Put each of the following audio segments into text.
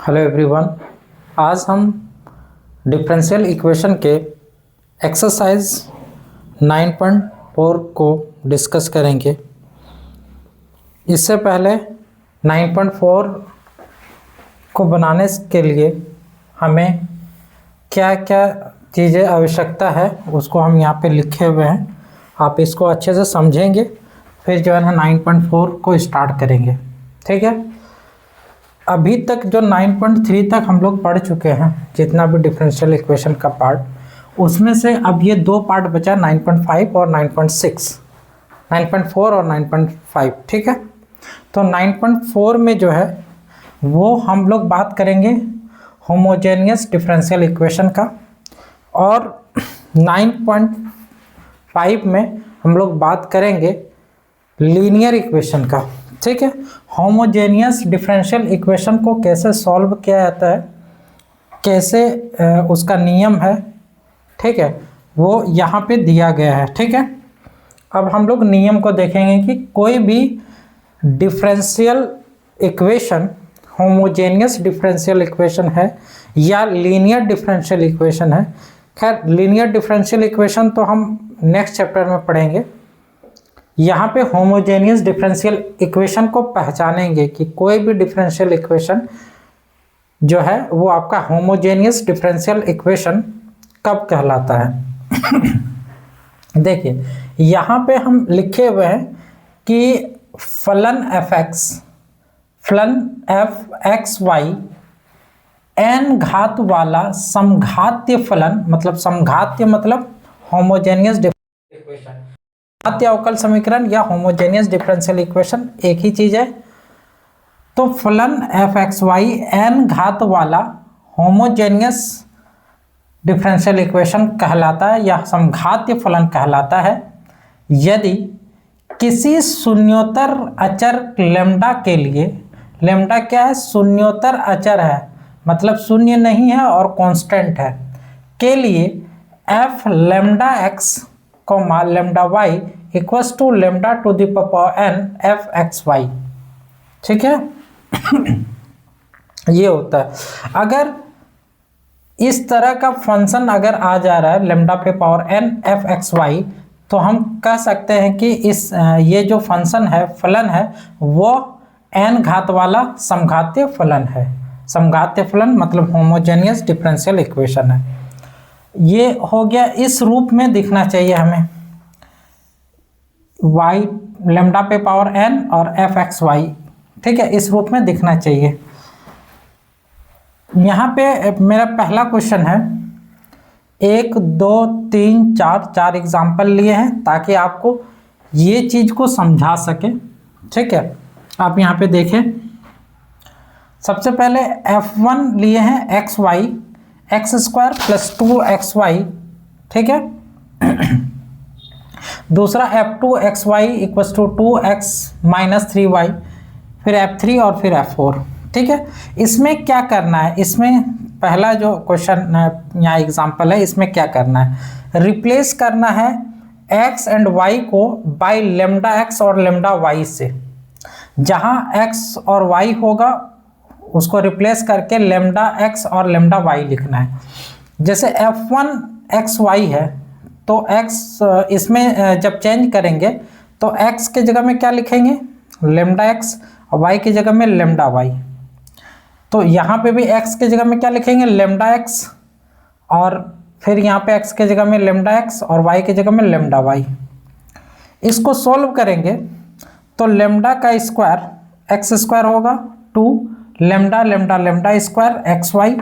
Hello everyone. आज हम differential equation के एक्सरसाइज 9.4 को डिस्कस करेंगे। इससे पहले 9.4 को बनाने के लिए हमें क्या क्या चीज़ें आवश्यकता है उसको हम यहाँ पे लिखे हुए हैं। आप इसको अच्छे से समझेंगे, फिर जो है ना 9.4 को स्टार्ट करेंगे। ठीक है, अभी तक जो 9.3 तक हम लोग पढ़ चुके हैं, जितना भी डिफरेंशियल इक्वेशन का पार्ट, उसमें से अब ये दो पार्ट बचा 9.5 और 9.6, 9.4 और 9.5। ठीक है, तो 9.4 में जो है वो हम लोग बात करेंगे होमोजेनियस डिफरेंशियल इक्वेशन का, और 9.5 में हम लोग बात करेंगे लीनियर इक्वेशन का। ठीक है, होमोजेनियस डिफरेंशियल इक्वेशन को कैसे सॉल्व किया जाता है, कैसे उसका नियम है, ठीक है, वो यहाँ पे दिया गया है। ठीक है, अब हम लोग नियम को देखेंगे कि कोई भी differential equation homogeneous differential equation है या लीनियर डिफरेंशियल इक्वेशन है। खैर, लीनियर डिफरेंशियल इक्वेशन तो हम नेक्स्ट चैप्टर में पढ़ेंगे। यहाँ पे होमोजेनियस डिफरेंशियल इक्वेशन को पहचानेंगे कि कोई भी डिफरेंशियल इक्वेशन जो है वो आपका होमोजेनियस डिफरेंशियल इक्वेशन कब कहलाता है। देखिए, यहाँ पे हम लिखे हुए हैं कि फलन एफ एक्स वाई एन घात वाला समघातीय फलन, मतलब समघातीय मतलब होमोजेनियस डिफरेंशियल इक्वेशन, घातीय अवकल समीकरण या होमोजेनियस डिफरेंशियल इक्वेशन एक ही चीज है। तो फलन एफ एक्स वाई एन घात वाला होमोजेनियस डिफरेंशियल इक्वेशन कहलाता है या समघातीय फलन कहलाता है यदि किसी शून्योत्तर अचर लेम्डा के लिए, लेम्डा क्या है, शून्योत्तर अचर है, मतलब शून्य नहीं है और कांस्टेंट है, के लिए f lambda x comma lambda y equals to lambda to the power n f x y. ठीक है, ये होता है। अगर इस तरह का फंक्शन अगर आ जा रहा है लेम्डा पे power n f x y, तो हम कह सकते हैं कि इस ये जो फंक्शन है, फलन है, वो एन घात वाला समघातीय फलन है। समघातीय फलन मतलब होमोजेनियस डिफरेंशियल इक्वेशन है। ये हो गया, इस रूप में दिखना चाहिए हमें, y लेम्डा पे पावर n और एफ एक्स वाई। ठीक है, इस रूप में दिखना चाहिए। यहाँ पे मेरा पहला क्वेश्चन है, 1 2 3 4 एग्जाम्पल लिए हैं ताकि आपको ये चीज को समझा सके। ठीक है, आप यहाँ पे देखें, सबसे पहले f1 लिए हैं x y x square plus 2xy। ठीक है, दूसरा f2 xy equals to 2x minus 3y, फिर f3 और फिर f4। ठीक है, इसमें क्या करना है, इसमें पहला जो क्वेश्चन यहाँ एग्जांपल है, इसमें क्या करना है, रिप्लेस करना है x एंड y को बाय लेम्डा x और लेम्डा y से। जहाँ x और y होगा उसको रिप्लेस करके लेम्डा x और लेम्डा y लिखना है। जैसे f1 xy है तो x इसमें जब चेंज करेंगे तो x के जगह में क्या लिखेंगे, लेम्डा x, और y की जगह में लेम्डा y। तो यहाँ पे भी x के जगह में क्या लिखेंगे, लेम्डा x, और फिर यहाँ पे x के जगह में लेम्डा x और y की जगह में लेम्डा y। इसको सोल्व करेंगे तो लेम्डा का स्क्वायर एक्स स्क्वायर होगा 2 lambda lambda lambda square x y.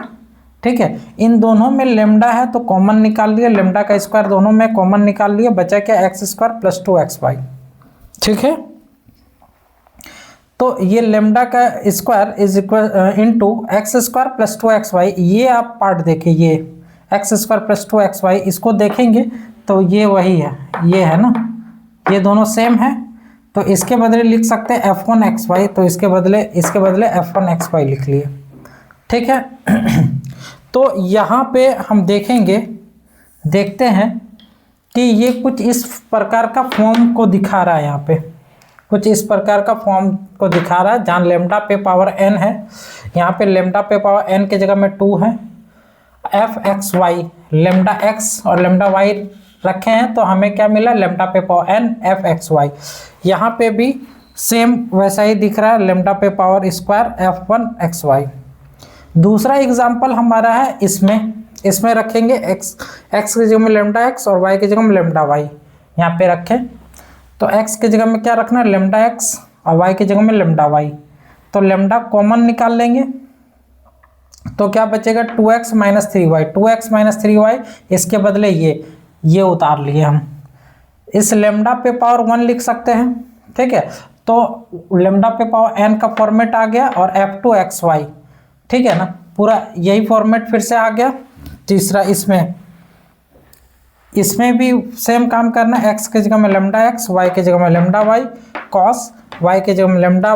ठीक है, इन दोनों में लेम्डा है तो कॉमन निकाल लिए, लेम्डा का स्क्वायर दोनों में कॉमन निकाल लिए, बचा क्या, एक्स स्क्वायर प्लस 2xy। ठीक है, तो ये लेम्डा का square is equal into x square plus 2xy। ये आप पार्ट देखिए, ये एक्स स्क्वायर प्लस 2xy, इसको देखेंगे तो ये वही है, ये है ना, ये दोनों सेम है, तो इसके बदले लिख सकते हैं f1 xy, तो इसके बदले f1 xy लिख लिए। ठीक है, तो यहाँ पे हम देखते हैं कि ये कुछ इस प्रकार का फॉर्म को दिखा रहा है। यहाँ पे कुछ इस प्रकार का फॉर्म को दिखा रहा है, जहाँ लेमडा पे पावर n है, यहाँ पे लेमडा पे पावर n की जगह में 2 है। F x y, lambda x और लेमडा y रखे हैं तो हमें क्या मिला, लेमडा पे power n f x y. यहाँ पे भी सेम वैसा ही दिख रहा है, लेमडा पे power square f one x y. दूसरा एग्जाम्पल हमारा है इसमें रखेंगे x की जगह में लेमडा x और y की जगह में लेमडा y यहाँ पे रखें। तो x की जगह में क्या रखना है, लेमडा x और y की जगह में लेमडा y। तो लेमडा कॉमन निकाल लेंगे तो क्या बचेगा, 2x minus 3y। 2x minus 3y, इसके बदले ये उतार लिए हम। इस लेमडा पे पावर 1 लिख सकते हैं, ठीक है। तो लेमडा पे पावर n का फॉर्मेट आ गया और f2xy, ठीक है ना, पूरा यही फॉर्मेट फिर से आ गया। तीसरा इसमें भी सेम काम करना है, x की जगह में लेमडा x, y की जगह में लेमडा y, cos y की जगह में लेमडा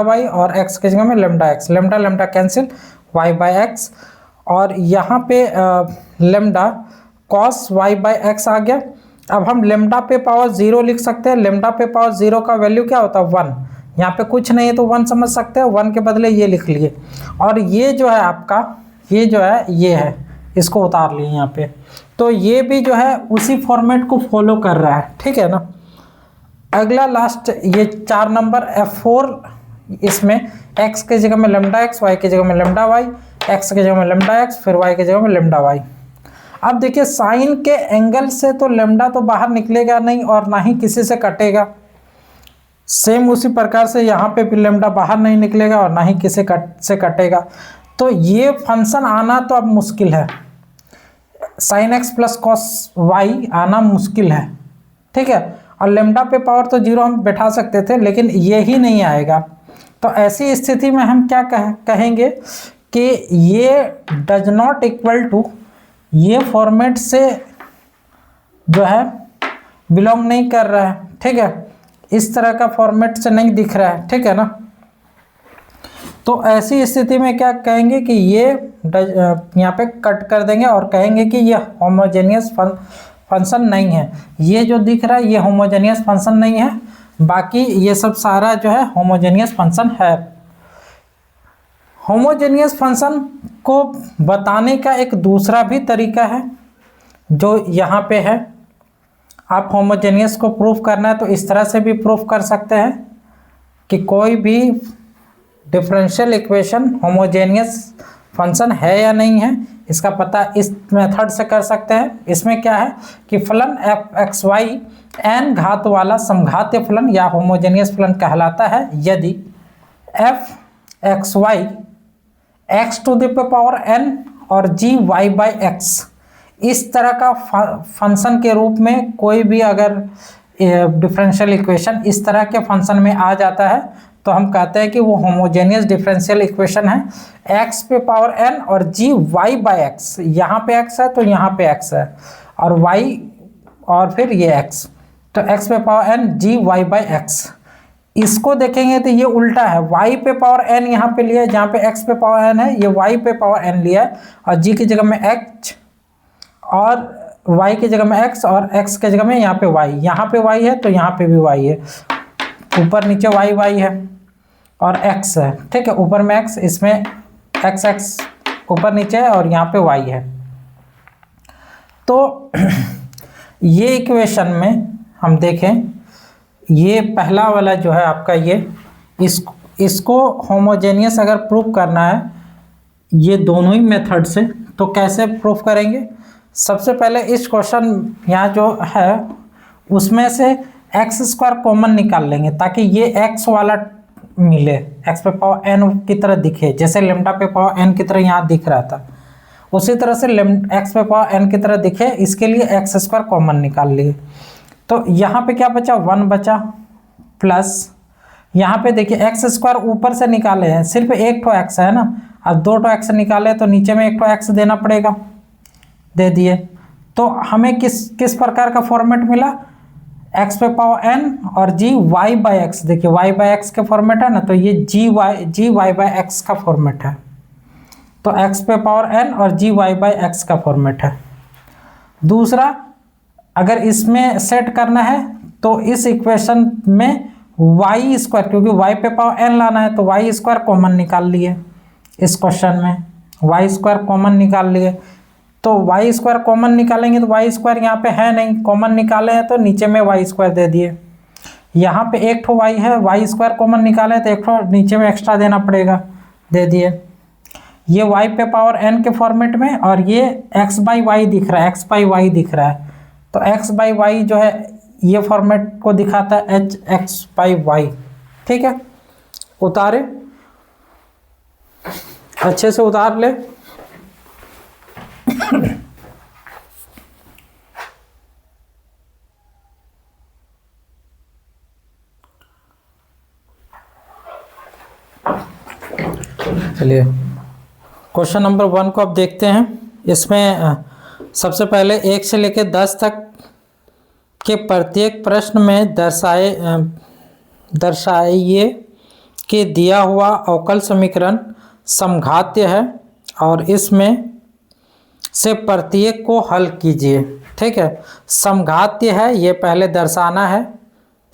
y और x की जगह में lambda x। Lambda cancel, y by x। और यहाँ पे lambda cos y by x आ गया। अब हम लेमडा पे पावर 0 लिख सकते हैं। लेमडा पे पावर 0 का वैल्यू क्या होता है, 1। यहाँ पे कुछ नहीं है तो 1 समझ सकते हैं, 1 के बदले ये लिख लिए। और ये जो है आपका, ये जो है ये है, इसको उतार लिए यहाँ पे। तो ये भी जो है उसी फॉर्मेट को फॉलो कर रहा है, ठीक है ना। अगला लास्ट ये 4 नंबर F4, इसमें x की जगह में लेमडा x, y की जगह में लेमडा y, x की जगह में लेमडा x, फिर y की जगह में लेमडा y। अब देखिए साइन के एंगल से तो लेमडा तो बाहर निकलेगा नहीं और ना ही किसी से कटेगा। सेम उसी प्रकार से यहाँ पे भी लेमडा बाहर नहीं निकलेगा और ना ही किसी से कटेगा। तो ये फंक्शन आना तो अब मुश्किल है, sine x plus cos y आना मुश्किल है, ठीक है। और लेमडा पे पावर तो 0 हम बैठा सकते थे, लेकिन ये ही नहीं आएगा। तो ऐसी स्थिति में हम क्या कहेंगे कि ये डज नॉट इक्वल टू, ये फॉर्मेट से जो है बिलोंग नहीं कर रहा है, ठीक है। इस तरह का फॉर्मेट से नहीं दिख रहा है, ठीक है ना। तो ऐसी स्थिति में क्या कहेंगे कि ये यहाँ पे कट कर देंगे और कहेंगे कि ये होमोजेनियस फंक्शन नहीं है। ये जो दिख रहा है ये होमोजेनियस फंक्शन नहीं है, बाकी ये सब सारा जो है होमोजेनियस फंक्शन है। होमोजेनियस फंक्शन को बताने का एक दूसरा भी तरीका है जो यहाँ पे है। आप होमोजेनियस को प्रूफ करना है तो इस तरह से भी प्रूफ कर सकते हैं कि कोई भी डिफरेंशियल इक्वेशन होमोजेनियस फंक्शन है या नहीं है, इसका पता इस मेथड से कर सकते हैं। इसमें क्या है कि फलन एफ एक्स वाई n घात वाला समघातीय फलन या होमोजेनियस फलन कहलाता है यदि f x y x to the power n और जी वाई बाई एक्स इस तरह का फंक्शन के रूप में कोई भी अगर डिफरेंशियल इक्वेशन इस तरह के फंक्शन में आ जाता है तो हम कहते हैं कि वो होमोजेनियस डिफरेंशियल इक्वेशन है। x पे पावर n और जी वाई बाई एक्स, यहाँ पे x है तो यहाँ पे x है और y और फिर ये x, तो x पे power n g y by x. इसको देखेंगे तो ये उल्टा है, y पे पावर n यहाँ पे लिया है, जहाँ पे x पे पावर n है ये y पे पावर n लिया है और g की जगह में h और y की जगह में x और x की जगह में यहाँ पे y। यहाँ पे y है तो यहाँ पे भी y है, ऊपर नीचे y है और x है, ठीक है। ऊपर में x, इसमें x ऊपर नीचे है और यहाँ पे y है। तो ये इक्वेशन में हम देखें, ये पहला वाला जो है आपका ये इसको होमोजेनियस अगर प्रूफ करना है ये दोनों ही मेथड से, तो कैसे प्रूफ करेंगे। सबसे पहले इस क्वेश्चन यहाँ जो है उसमें से एक्स स्क्वायर कॉमन निकाल लेंगे ताकि ये एक्स वाला मिले, एक्स पे पावर एन की तरह दिखे, जैसे लेमडा पे पावर एन की तरह यहाँ दिख रहा था उसी तरह से एक्स पे पावर एन की तरह दिखे। इसके लिए एक्स स्क्वायर कॉमन निकाल लिए तो यहाँ पे क्या बचा, 1 बचा, प्लस यहाँ पे देखिए एक्स स्क्वायर ऊपर से निकाले हैं, सिर्फ एक ठो एक्स है ना, अब 2 ठो एक्स निकाले तो नीचे में एक ठो एक्स देना पड़ेगा, दे दिए। तो हमें किस प्रकार का फॉर्मेट मिला, x पे पावर n और जी वाई बाई एक्स। देखिए y बाई एक्स का फॉर्मेट है ना, तो ये जी वाई बाई एक्स का फॉर्मेट है। तो x पे पावर n और जी वाई बाई एक्स का फॉर्मेट है। दूसरा अगर इसमें सेट करना है तो इस इक्वेशन में वाई स्क्वायर, क्योंकि वाई पे पावर एन लाना है तो वाई स्क्वायर कॉमन निकाल लिए, इस क्वेश्चन में वाई स्क्वायर कॉमन निकाल लिए। तो वाई स्क्वायर कॉमन निकालेंगे तो वाई स्क्वायर यहाँ पे है नहीं, कॉमन निकाले हैं तो नीचे में वाई स्क्वायर दे दिए। यहाँ पे एक ठो वाई है, वाई स्क्वायर कॉमन निकाले तो एक ठो नीचे में एक्स्ट्रा देना पड़ेगा, दे दिए। ये वाई पे पावर एन के फॉर्मेट में, और ये एक्स बाई वाई दिख रहा है, एक्स बाई वाई दिख रहा है, तो एक्स बाई वाई जो है ये फॉर्मेट को दिखाता है एच एक्स बाई वाई। ठीक है, उतारे, अच्छे से उतार ले। चलिए क्वेश्चन नंबर 1 को अब देखते हैं। इसमें सबसे पहले 1 से लेकर 10 तक के प्रत्येक प्रश्न में दर्शाइए कि दिया हुआ अवकल समीकरण समघातीय है और इसमें से प्रत्येक को हल कीजिए। ठीक है, समघातीय है ये पहले दर्शाना है,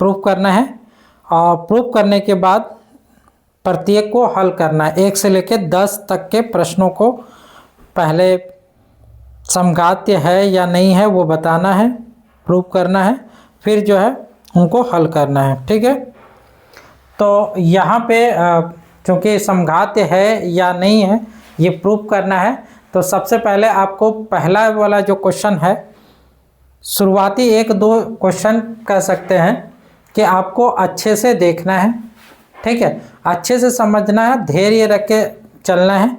प्रूफ करना है, और प्रूफ करने के बाद प्रत्येक को हल करना है। 1 से लेकर 10 तक के प्रश्नों को पहले समघातीय है या नहीं है वो बताना है, प्रूफ करना है, फिर जो है उनको हल करना है। ठीक है, तो यहाँ पे चूँकि समघातीय है या नहीं है ये प्रूफ करना है, तो सबसे पहले आपको पहला वाला जो क्वेश्चन है, शुरुआती 1-2 क्वेश्चन कह सकते हैं कि आपको अच्छे से देखना है। ठीक है, अच्छे से समझना है, धैर्य रख के चलना है।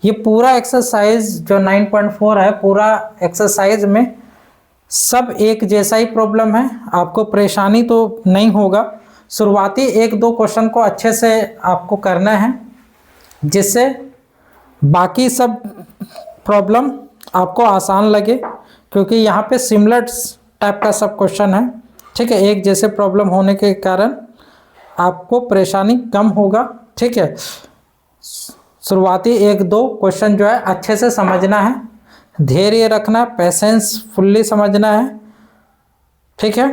ये पूरा एक्सरसाइज जो 9.4 है, पूरा एक्सरसाइज में सब एक जैसा ही प्रॉब्लम है, आपको परेशानी तो नहीं होगा। शुरुआती 1-2 क्वेश्चन को अच्छे से आपको करना है, जिससे बाकी सब प्रॉब्लम आपको आसान लगे, क्योंकि यहाँ पे सिमिलर टाइप का सब क्वेश्चन है। ठीक है, एक जैसे प्रॉब्लम होने के कारण आपको परेशानी कम होगा। ठीक है, शुरुआती 1-2 क्वेश्चन जो है अच्छे से समझना है, धैर्य रखना, पेशेंस फुल्ली समझना है। ठीक है,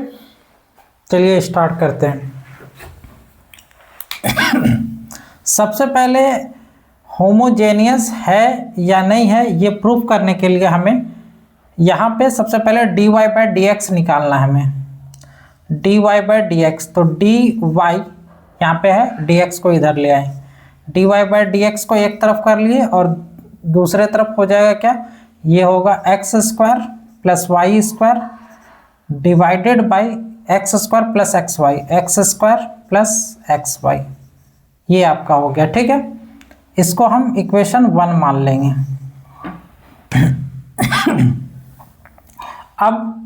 चलिए स्टार्ट करते हैं। सबसे पहले होमोजेनियस है या नहीं है ये प्रूफ करने के लिए हमें यहाँ पे सबसे पहले dy बाई डी एक्स निकालना है हमें, dy बाई डी एक्स। तो dy यहाँ पे है, dx को इधर ले आए, dy बाई डी एक्स को एक तरफ कर लिए और दूसरे तरफ हो जाएगा क्या, ये होगा x square plus Y square divided by x square plus x y, x square plus x y, ये आपका हो गया। ठीक है, इसको हम इक्वेशन 1 मान लेंगे। अब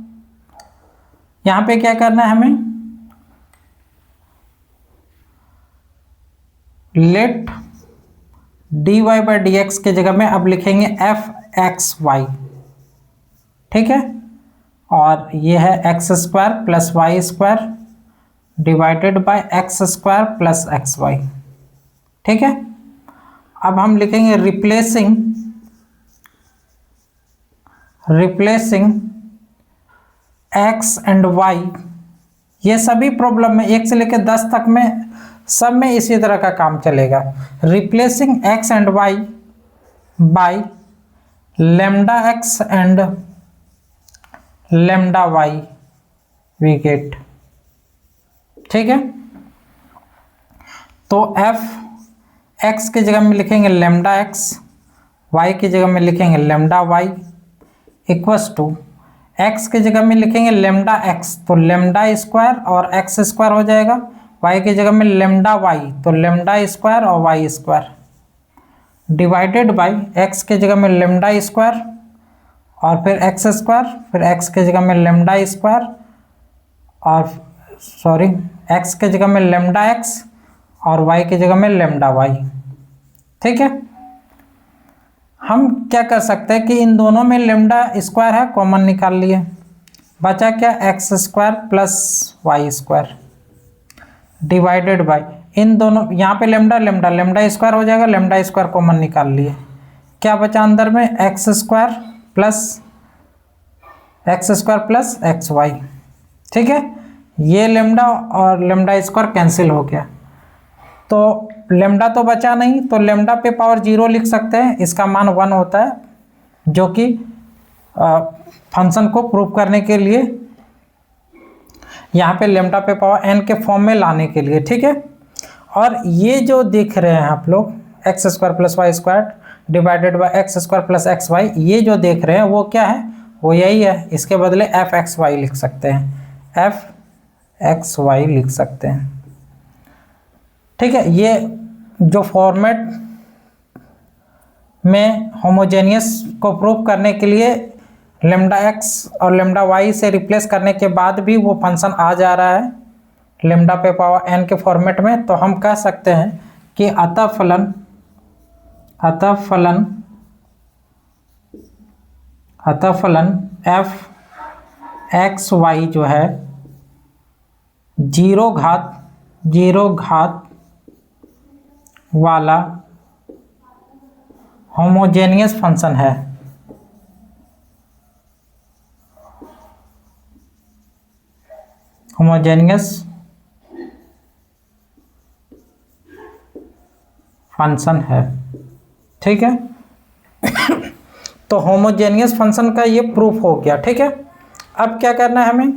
यहाँ पे क्या करना है हमें, let dy by D x के जगह में अब लिखेंगे एफ एक्स वाई। ठीक है, और ये है x square plus Y square divided by x square plus x y. ठीक है, अब हम लिखेंगे रिप्लेसिंग एक्स एंड वाई। ये सभी प्रॉब्लम में 1 से लेकर 10 तक में सब में इसी तरह का काम चलेगा। Replacing x and y by lambda x and lambda y we get. ठीक है, तो एफ एक्स की जगह में लिखेंगे लेमडा एक्स, वाई की जगह में लिखेंगे lambda y, equals to x की जगह में लिखेंगे लेमडा एक्स, तो लेमडा स्क्वायर और एक्स स्क्वायर हो जाएगा, वाई की जगह में लेमडा वाई, तो लेमडा स्क्वायर और y square divided by x की जगह में लेमडा स्क्वायर और फिर एक्स स्क्वायर, फिर एक्स की जगह में लेमडा स्क्वायर और एक्स की जगह में लेमडा एक्स और वाई की जगह में लेमडा वाई। ठीक है, हम क्या कर सकते हैं कि इन दोनों में लेमडा स्क्वायर है, कॉमन निकाल लिए, बचा क्या X square plus Y square divided by इन दोनों, यहाँ पे लेमडा लेमडा लेमडा स्क्वायर हो जाएगा, लेमडा स्क्वायर कॉमन निकाल लिए, क्या बचा अंदर में x square plus x y. ठीक है, ये लेमडा और लेमडा स्क्वायर कैंसिल हो गया, तो लेमडा तो बचा नहीं, तो लेमडा पे पावर 0 लिख सकते हैं, इसका मान 1 होता है, जो कि फंक्शन को प्रूव करने के लिए यहाँ पे लेमडा पे पावर n के फॉर्म में लाने के लिए, ठीक है। और ये जो देख रहे हैं आप लोग x square plus Y square divided by x square plus x y, ये जो देख रहे हैं वो क्या है, वो यही है। इसके बदले एफ एक्स वाई लिख सकते हैं, एफ एक्स वाई लिख सकते हैं, ठीक है। ये जो फॉर्मेट में होमोजेनियस को प्रूव करने के लिए लेमडा एक्स और लेमडा वाई से रिप्लेस करने के बाद भी वो फंक्शन आ जा रहा है लेमडा पे पावर n के फॉर्मेट में, तो हम कह सकते हैं कि अतः फलन एफ एक्स वाई जो है जीरो घात वाला होमोजेनियस फंक्शन है। होमोजेनियस फंक्शन है, ठीक है। तो होमोजेनियस फंक्शन का ये प्रूफ हो गया, ठीक है। अब क्या करना है हमें,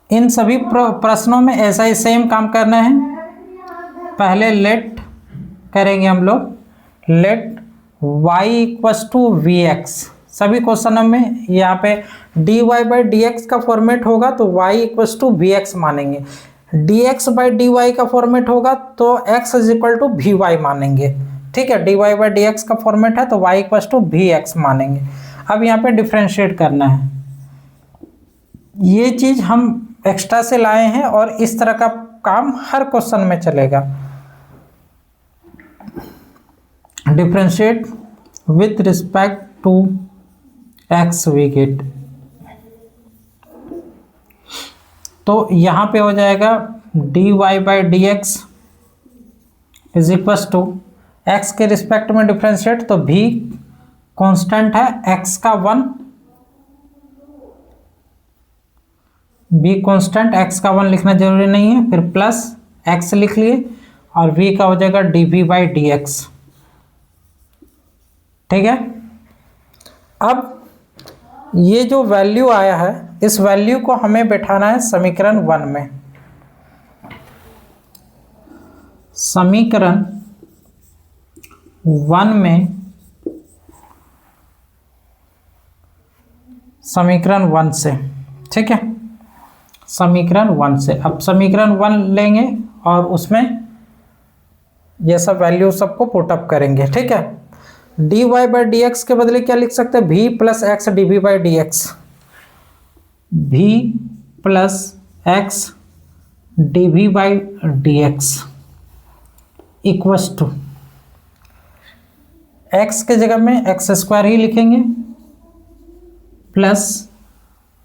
इन सभी प्रश्नों में ऐसा ही सेम काम करना है। पहले लेट करेंगे हम लोग, let y equals to we x, सभी क्वेश्चनों में यहाँ पे dy बाई डी एक्स का फॉर्मेट होगा तो y equals to we x मानेंगे, dx बाई डी वाई का फॉर्मेट होगा तो x is equal to v y मानेंगे, ठीक है। dy बाई डी एक्स का फॉर्मेट है तो y equals to we x मानेंगे। अब यहाँ पे डिफ्रेंशिएट करना है, ये चीज़ हम एक्स्ट्रा से लाए हैं और इस तरह का काम हर क्वेश्चन में चलेगा। Differentiate with respect to x we get, तो यहाँ पे हो जाएगा dy by D x is equal to x के रिस्पेक्ट में डिफ्रेंशिएट, तो v कांस्टेंट है, x का 1, v कांस्टेंट x का 1 लिखना जरूरी नहीं है, फिर प्लस x लिख लिए और v का हो जाएगा dv बाई डी एक्स, ठीक है। अब ये जो वैल्यू आया है इस वैल्यू को हमें बैठाना है समीकरण 1 में। समीकरण 1 में, समीकरण 1 से, ठीक है, समीकरण 1 से। अब समीकरण 1 लेंगे और उसमें ये सब वैल्यू सबको पुटअप करेंगे, ठीक है। dy बाई डी एक्स के बदले क्या लिख सकते हैं, v plus x dv by D x, v plus x dv by D x equals to x के जगह में एक्स स्क्वायर ही लिखेंगे, प्लस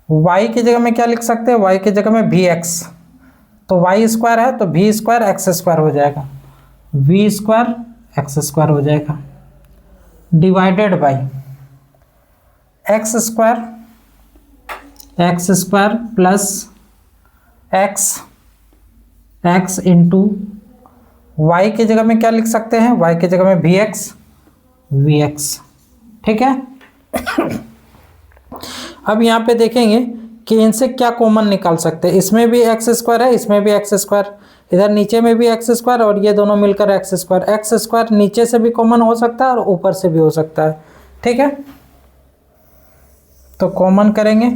y की जगह में क्या लिख सकते हैं, y की जगह में वी एक्स, तो y स्क्वायर है तो v स्क्वायर एक्स स्क्वायर हो जाएगा, v स्क्वायर एक्स स्क्वायर हो जाएगा, divided by x square plus x into y की जगह में क्या लिख सकते हैं, y की जगह में वी एक्स, ठीक है। अब यहाँ पे देखेंगे कि इनसे क्या कॉमन निकाल सकते हैं, इसमें भी एक्स स्क्वायर है, इसमें भी एक्स स्क्वायर, इधर नीचे में भी एक्स स्क्वायर और ये दोनों मिलकर एक्स स्क्वायर नीचे से भी कॉमन हो सकता है और ऊपर से भी हो सकता है, ठीक है। तो कॉमन करेंगे,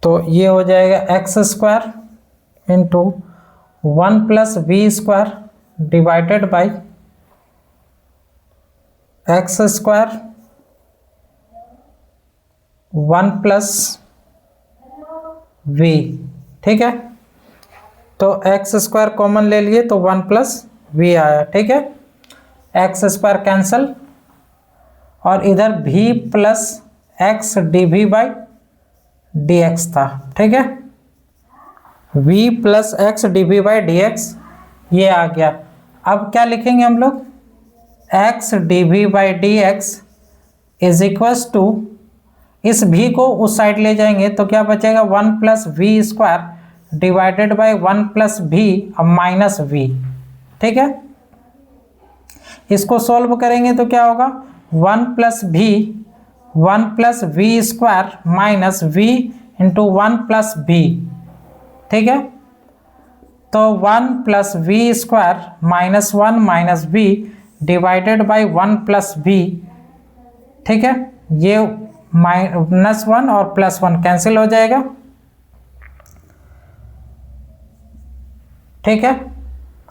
तो ये हो जाएगा x square into 1 plus we square divided by x square 1 plus v, ठीक है। तो एक्स स्क्वायर कॉमन ले लिए तो 1 प्लस वी आया, ठीक है। एक्स स्क्वायर कैंसल और इधर v plus x dv by D x था, ठीक है। v plus x dv by D x ये आ गया। अब क्या लिखेंगे हम लोग, x dv by D x is equals to, इस v को उस साइड ले जाएंगे तो क्या बचेगा 1 plus we square divided by 1 plus we minus we. ठीक है, इसको सॉल्व करेंगे तो क्या होगा 1 plus we square minus we into 1 plus v. ठीक है, तो 1 plus we square minus 1 minus we divided by 1 plus v. ठीक है, ये -1 और +1 कैंसिल हो जाएगा। ठीक है,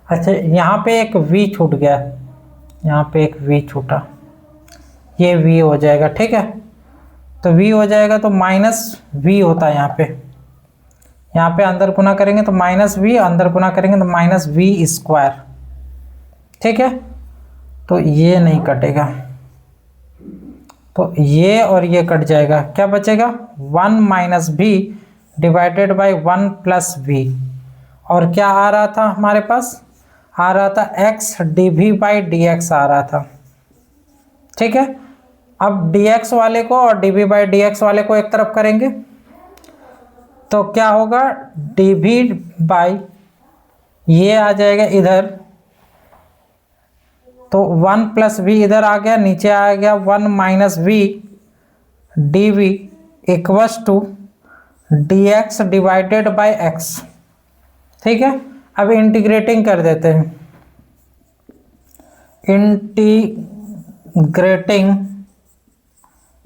अच्छा यहाँ पे एक v छूट गया, यहाँ पे एक v छूटा, ये v हो जाएगा। ठीक है, तो v हो जाएगा तो -v होता है यहाँ पे अंदर गुना करेंगे तो -v, अंदर गुना करेंगे तो -v स्क्वायर। ठीक है, तो ये नहीं कटेगा, तो ये और ये कट जाएगा, क्या बचेगा 1 minus v divided by 1 plus v। और क्या आ रहा था हमारे पास, आ रहा था x dv by D X आ रहा था। ठीक है, अब dx वाले को और dv बाई डी एक्स वाले को एक तरफ करेंगे तो क्या होगा, dv बाई ये आ जाएगा इधर, तो 1 प्लस वी इधर आ गया, नीचे आ गया 1 minus v dv equals to dx divided by x। ठीक है, अब इंटीग्रेटिंग कर देते हैं,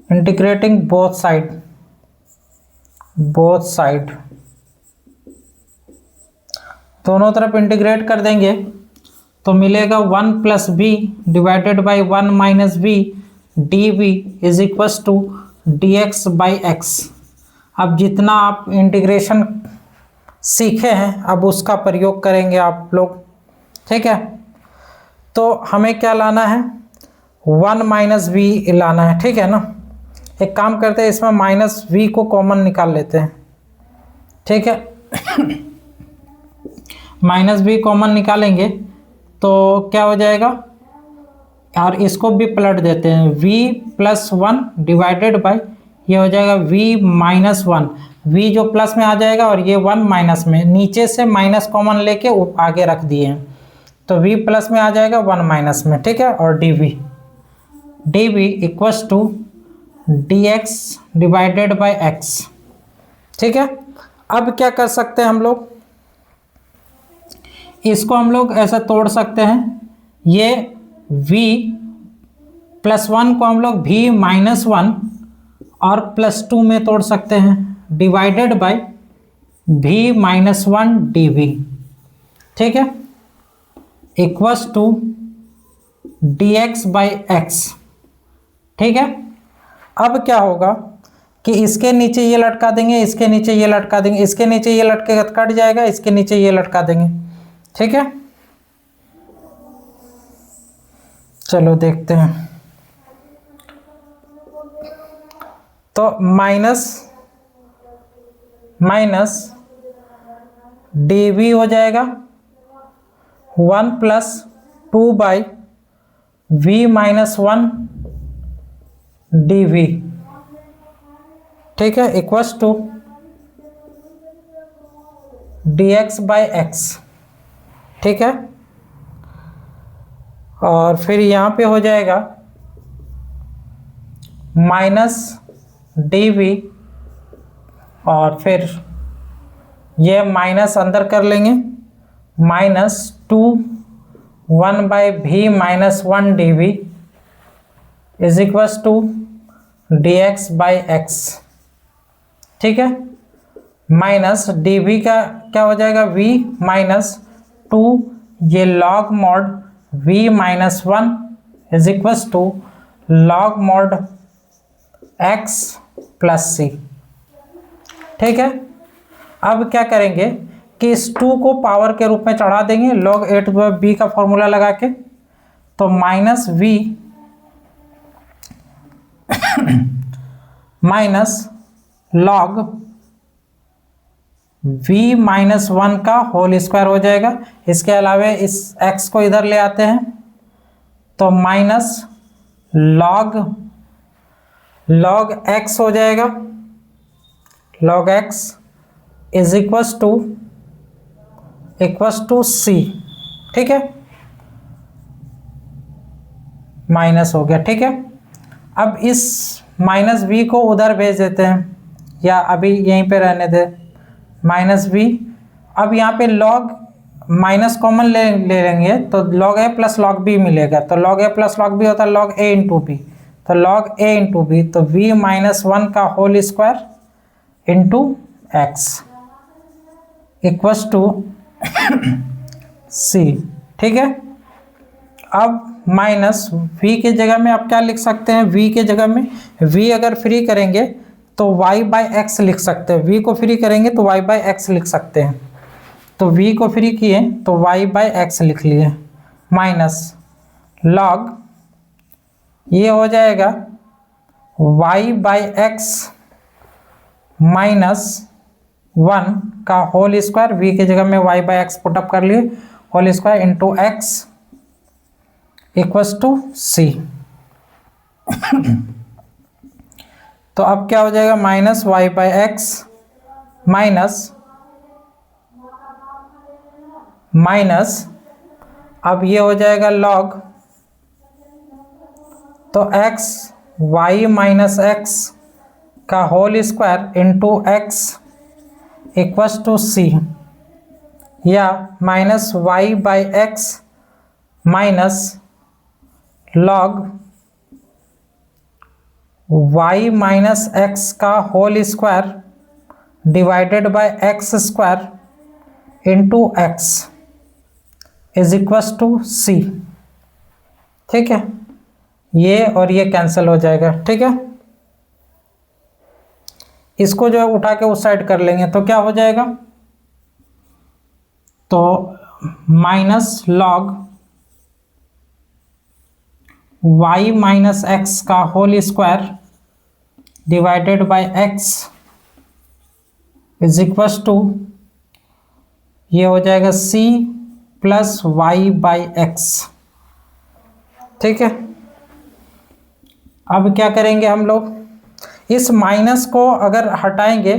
इंटीग्रेटिंग बोथ साइड दोनों तरफ इंटीग्रेट कर देंगे तो मिलेगा 1 plus we divided by 1 minus v d we is equals to D x by x. अब जितना आप इंटीग्रेशन सीखे हैं अब उसका प्रयोग करेंगे आप लोग। ठीक है, तो हमें क्या लाना है, 1 माइनस वी लाना है। ठीक है ना, एक काम करते हैं, इसमें माइनस वी को कॉमन निकाल लेते हैं। ठीक है, माइनस वी कॉमन निकालेंगे तो क्या हो जाएगा, और इसको भी पलट देते हैं, v प्लस 1 डिवाइडेड बाई ये हो जाएगा v माइनस 1, v जो प्लस में आ जाएगा और ये 1 माइनस में, नीचे से माइनस कॉमन लेके आगे रख दिए हैं तो v प्लस में आ जाएगा 1 माइनस में। ठीक है, और dv equals to dx divided by x। ठीक है, अब क्या कर सकते हैं हम लोग, इसको हम लोग ऐसा तोड़ सकते हैं, ये v प्लस 1 को हम लोग v माइनस 1 और प्लस 2 में तोड़ सकते हैं, divided by v minus 1 dv। ठीक है, equals to dx by x। ठीक है, अब क्या होगा कि इसके नीचे ये लटका देंगे, इसके नीचे ये लटका देंगे, इसके नीचे ये लटकेगा तो कट जाएगा, इसके नीचे ये लटका देंगे। ठीक है, चलो देखते हैं, तो माइनस dv हो जाएगा 1 plus 2 by v minus 1 dv। ठीक है, equals to dx by x। ठीक है, और फिर यहाँ पे हो जाएगा माइनस dv और फिर ये माइनस अंदर कर लेंगे, -2 1 by v minus 1 dv is equals to dx by x। ठीक है, माइनस dv का क्या हो जाएगा, v माइनस 2 ये log mod v minus 1 is equals to log mod x plus c। ठीक है, अब क्या करेंगे कि इस 2 को पावर के रूप में चढ़ा देंगे log a to b का फॉर्मूला लगा के, तो minus v minus log v minus 1 का होल स्क्वायर हो जाएगा। इसके अलावा इस x को इधर ले आते हैं तो माइनस log x हो जाएगा। log x is equals to c, ठीक है, माइनस हो गया, ठीक है। अब इस माइनस v को उधर भेज देते हैं, या अभी यहीं पे रहने दे माइनस v। अब यहाँ पे log माइनस कॉमन ले लेंगे तो log a plus log b मिलेगा। तो log a plus log b होता है log a इंटू b, तो log a इंटू b, तो v माइनस 1 का whole square into x equals to c, ठीक है। अब माइनस v की जगह में आप क्या लिख सकते हैं, v के जगह में v अगर फ्री करेंगे तो y बाई एक्स लिख सकते हैं, v को फ्री करेंगे तो y बाई एक्स लिख सकते हैं। तो v को फ्री किए तो y बाई एक्स लिख लिए, माइनस log ये हो जाएगा y बाई एक्स माइनस 1 का होल स्क्वायर, v की जगह में y बाई एक्स पुटअप कर लिए, whole square into X equals to c। तो अब क्या हो जाएगा, minus Y by X minus अब ये हो जाएगा log, तो x y माइनस एक्स का whole square into X equals to c, या minus Y by X minus log y minus x का whole square divided by x square into X is equals to c, ठीक है। ये और ये cancel हो जाएगा, ठीक है। इसको जो है उठा के उस साइड कर लेंगे तो क्या हो जाएगा, तो minus log y minus x का whole square divided by x is equals to, ये हो जाएगा c plus Y by x, ठीक है। अब क्या करेंगे हम लोग, इस माइनस को अगर हटाएंगे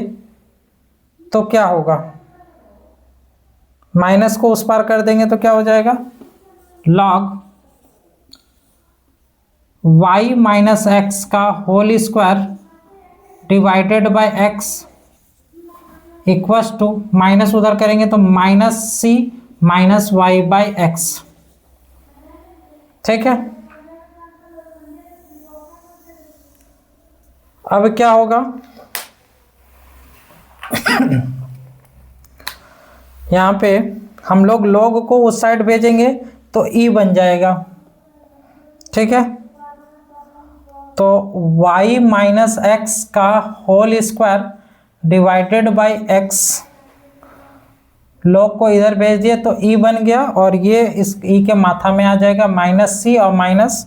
तो क्या होगा, माइनस को उस पार कर देंगे तो क्या हो जाएगा, log y माइनस एक्स का whole square divided by x equals to, minus उधर करेंगे तो minus c minus Y by x, ठीक है। अब क्या होगा, यहाँ पे हम लोग log को उस साइड भेजेंगे तो e बन जाएगा, ठीक है। तो y माइनस एक्स का whole square divided by x, log को इधर भेज दिए तो e बन गया, और ये इस e के माथा में आ जाएगा माइनस c और माइनस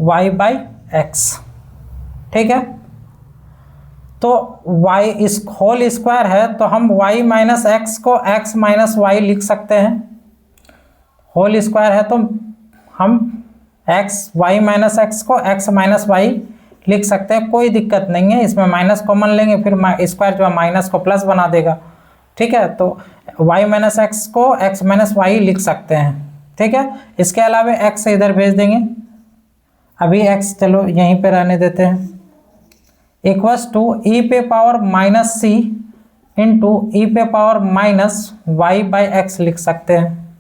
y बाई एक्स, ठीक है। तो y इस होल स्क्वायर है तो हम y माइनस एक्स को x माइनस वाई लिख सकते हैं, होल स्क्वायर है तो हम x y माइनस एक्स को x माइनस वाई लिख सकते हैं, कोई दिक्कत नहीं है। इसमें माइनस कॉमन लेंगे फिर स्क्वायर जो है माइनस को प्लस बना देगा, ठीक है। तो y माइनस एक्स को x माइनस वाई लिख सकते हैं, ठीक है। इसके अलावा x से इधर भेज देंगे, अभी x चलो यहीं पे रहने देते हैं, इक्वस टू e पे power minus c into e पे power minus Y by x लिख सकते हैं।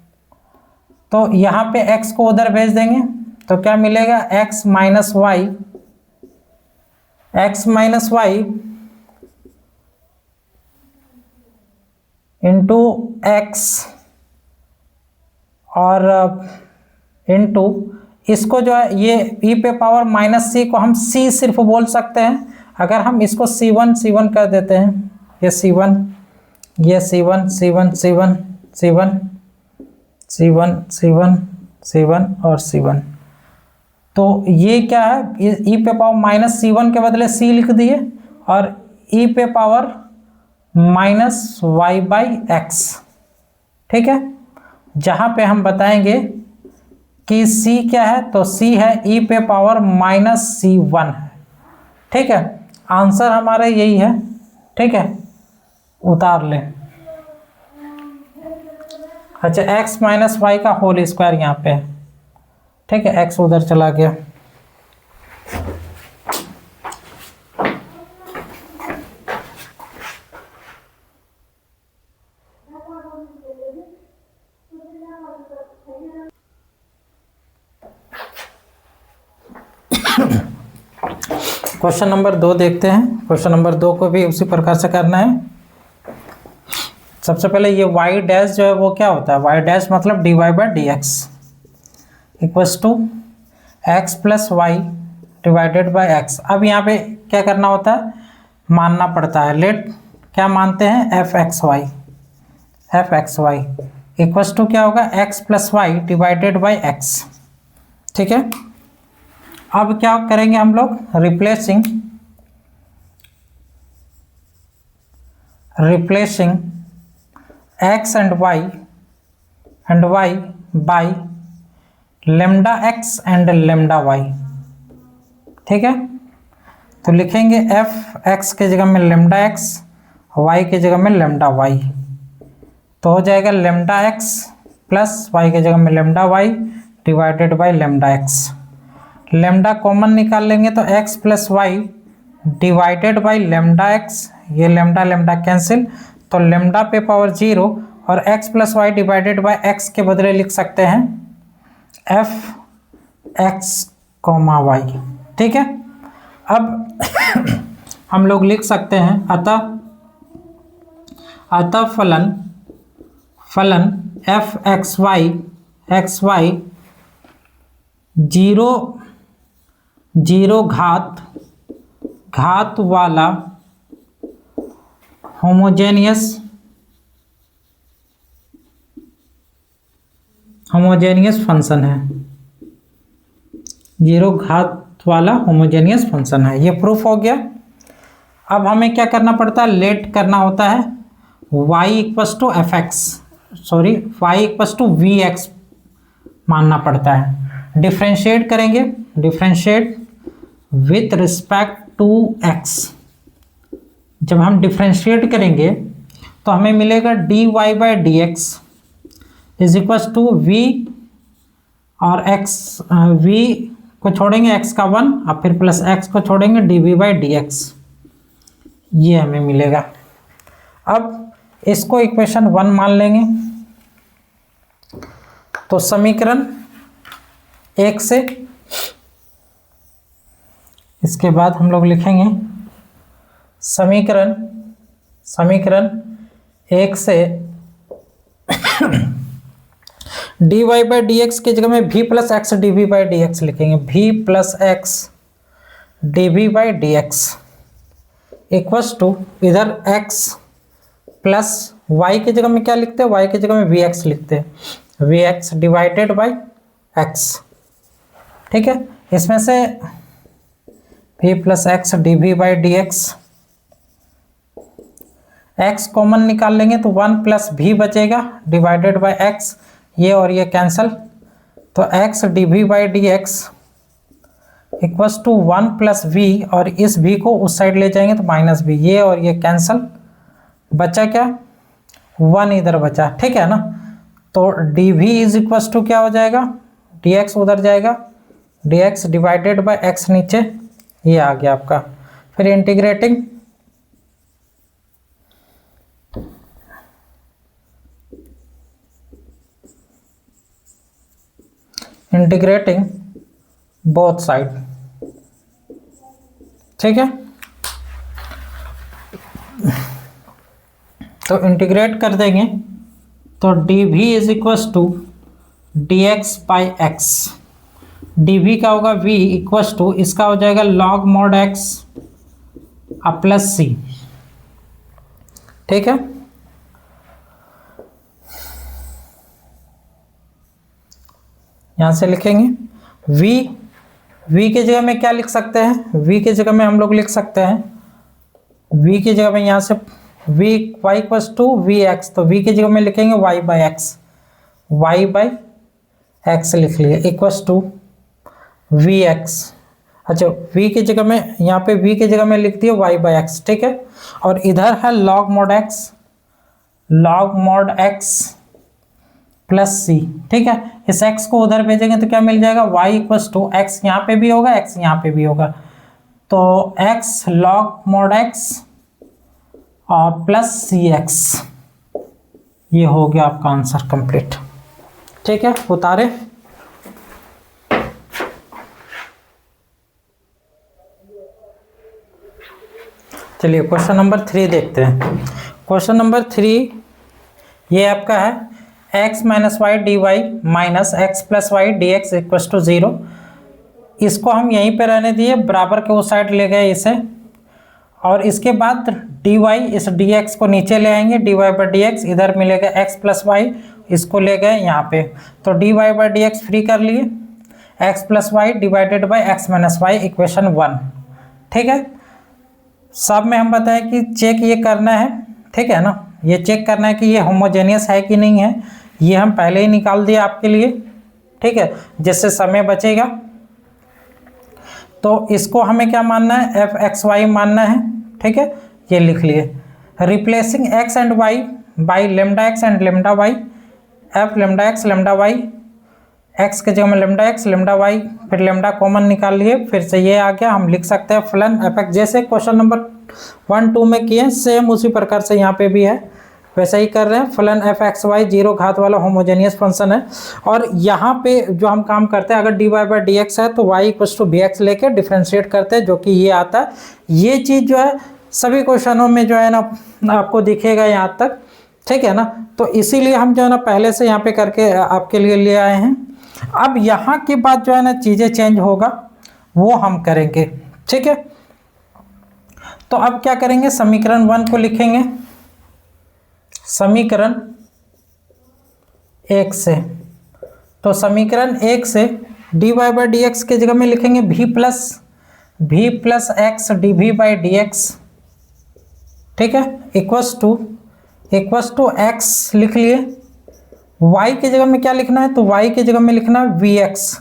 तो यहाँ पे x को उधर भेज देंगे तो क्या मिलेगा, x minus y into x और इंटू इसको जो है ये e पे पावर माइनस c को हम c सिर्फ बोल सकते हैं। अगर हम इसको c1 कर देते हैं, ये c1 ये c1 c1 c1 c1 c1 c1 c1 और c1, तो ये क्या है, e पे पावर माइनस c1 के बदले c लिख दिए और e पे power minus Y by x, ठीक है। जहां पे हम बताएंगे कि c क्या है, तो c है e पे पावर माइनस c1 है, ठीक है। आंसर हमारा यही है, ठीक है, उतार लें। अच्छा, x माइनस वाई का होल स्क्वायर यहाँ पे है, ठीक है, x उधर चला गया। क्वेश्चन नंबर 2 देखते हैं। क्वेश्चन नंबर 2 को भी उसी प्रकार से करना है। सबसे पहले ये y डैश जो है वो क्या होता है, y डैश मतलब dy by D x equals to x plus Y divided by x. अब यहाँ पे क्या करना होता है, मानना पड़ता है। लेट क्या मानते हैं, F x Y equals to क्या होगा, X plus Y divided by x, ठीक है। अब क्या करेंगे हम लोग, replacing x and y by lambda x and lambda y, ठीक है। तो लिखेंगे एफ एक्स के जगह में लेमडा x, y के जगह में लेमडा y, तो हो जाएगा लेमडा x प्लस y के जगह में lambda y divided by lambda x। Lambda common निकाल लेंगे तो x plus Y divided by lambda x, ये लेमडा लेमडा कैंसिल, तो लेमडा पे पावर 0 और x plus Y divided by x के बदले लिख सकते हैं एफ एक्स कॉमा वाई, ठीक है। अब हम लोग लिख सकते हैं अतः फलन एफ एक्स वाई जीरो घात वाला होमोजेनियस फंक्शन है, जीरो घात वाला होमोजेनियस फंक्शन है। ये प्रूफ हो गया। अब हमें क्या करना पड़ता है, लेट करना होता है y equals to F X, sorry y equals to we X मानना पड़ता है। डिफ्रेंशिएट करेंगे, differentiate with respect to x। जब हम डिफ्रेंशिएट करेंगे तो हमें मिलेगा dy by D x is equals to v और x, v को छोड़ेंगे x का 1 और फिर प्लस x को छोड़ेंगे dv बाई डी एक्स, ये हमें मिलेगा। अब इसको इक्वेशन 1 मान लेंगे, तो समीकरण 1 से इसके बाद हम लोग लिखेंगे समीकरण 1 से dy बाई डी एक्स की जगह में v plus x dv by D X लिखेंगे, v plus x dv by D x equals to इधर x प्लस y की जगह में क्या लिखते हैं, y की जगह में vx लिखते हैं, vx डिवाइडेड बाई x, ठीक है। इसमें से v plus x dv by D X common निकाल लेंगे तो 1 प्लस v बचेगा डिवाइडेड बाई x, ये और ये कैंसल, तो x dv by D x equals to 1 plus v और इस v को उस साइड ले जाएंगे तो माइनस v, ये और ये कैंसल, बचा क्या 1 इधर बचा, ठीक है ना। तो dv इज इक्वल्स टू क्या हो जाएगा, dx उधर जाएगा, dx डिवाइडेड बाई x नीचे, ये आ गया आपका। फिर इंटीग्रेटिंग बोथ साइड, ठीक है। तो इंटीग्रेट कर देंगे तो dv is equals to dx by X, dv का होगा v इक्वल्स टू, इसका हो जाएगा log mod x plus c, ठीक है। यहां से लिखेंगे v की जगह में क्या लिख सकते हैं, v की जगह में हम लोग लिख सकते हैं, v की जगह में यहां से V Y equals to we X, तो वी की जगह में लिखेंगे Y by X, Y by x लिख लिए इक्वल्स टू वी एक्स। अच्छा v की जगह में, यहाँ पे v की जगह में लिख दिया y बाई एक्स, ठीक है। और इधर है log mod x plus C, ठीक है। इस x को उधर भेजेंगे तो क्या मिल जाएगा, y इक्वल्स टू एक्स यहाँ पे भी होगा, x यहाँ पे भी होगा, तो x log mod x और प्लस सी एक्स, ये हो गया आपका आंसर कंप्लीट, ठीक है। उतारे, चलिए क्वेश्चन नंबर 3 देखते हैं। क्वेश्चन नंबर 3 ये आपका है x minus Y D Y minus X plus Y D X equal to 0। इसको हम यहीं पे रहने दिए, बराबर के उस साइड ले गए इसे, और इसके बाद डी वाई, इस डी एक्स को नीचे ले आएंगे, D Y by D X, इधर मिलेगा एक्स प्लस वाई, इसको ले गए यहाँ पे, तो D Y by D X free कर लिए, X plus Y divided by X minus Y equation 1, ठीक है। सब में हम बताएं कि चेक ये करना है, ठीक है ना, ये चेक करना है कि ये होमोजेनियस है कि नहीं है, ये हम पहले ही निकाल दिए आपके लिए, ठीक है, जिससे समय बचेगा। तो इसको हमें क्या मानना है, एफ एक्स वाई मानना है, ठीक है, ये लिख लिए। Replacing x and Y by lambda x and lambda Y, F lambda X lambda Y, X के जगह में लेमडा एक्स लेमडा वाई, फिर लेमडा कॉमन निकाल लिए, फिर से ये आ गया, हम लिख सकते हैं फलन एफ एक्स, जैसे क्वेश्चन नंबर 1 2 में किए सेम उसी प्रकार से यहाँ पे भी है, वैसा ही कर रहे हैं। फलन एफ एक्स वाई 0 घात वाला होमोजेनियस फंक्शन है, और यहाँ पे जो हम काम करते हैं, अगर D Y by D X है तो Y equal to B X लेके डिफ्रेंशिएट करते हैं, जो कि ये आता है। ये चीज़ जो है सभी क्वेश्चनों में जो है ना आपको दिखेगा यहाँ तक, ठीक है ना, तो इसीलिए हम जो है ना पहले से यहाँ पे करके आपके लिए ले आए हैं। अब यहाँ के बाद जो है ना चीज़ें चेंज होगा, वो हम करेंगे, ठीक है। तो अब क्या करेंगे, समीकरण 1 को लिखेंगे समीकरण 1 से, तो समीकरण 1 से D Y by D x के जगह में लिखेंगे v plus x D we by D x, ठीक है, इक्वल्स टू एक्स लिख लिए। y की जगह में क्या लिखना है, तो y की जगह में लिखना है वी एक्स,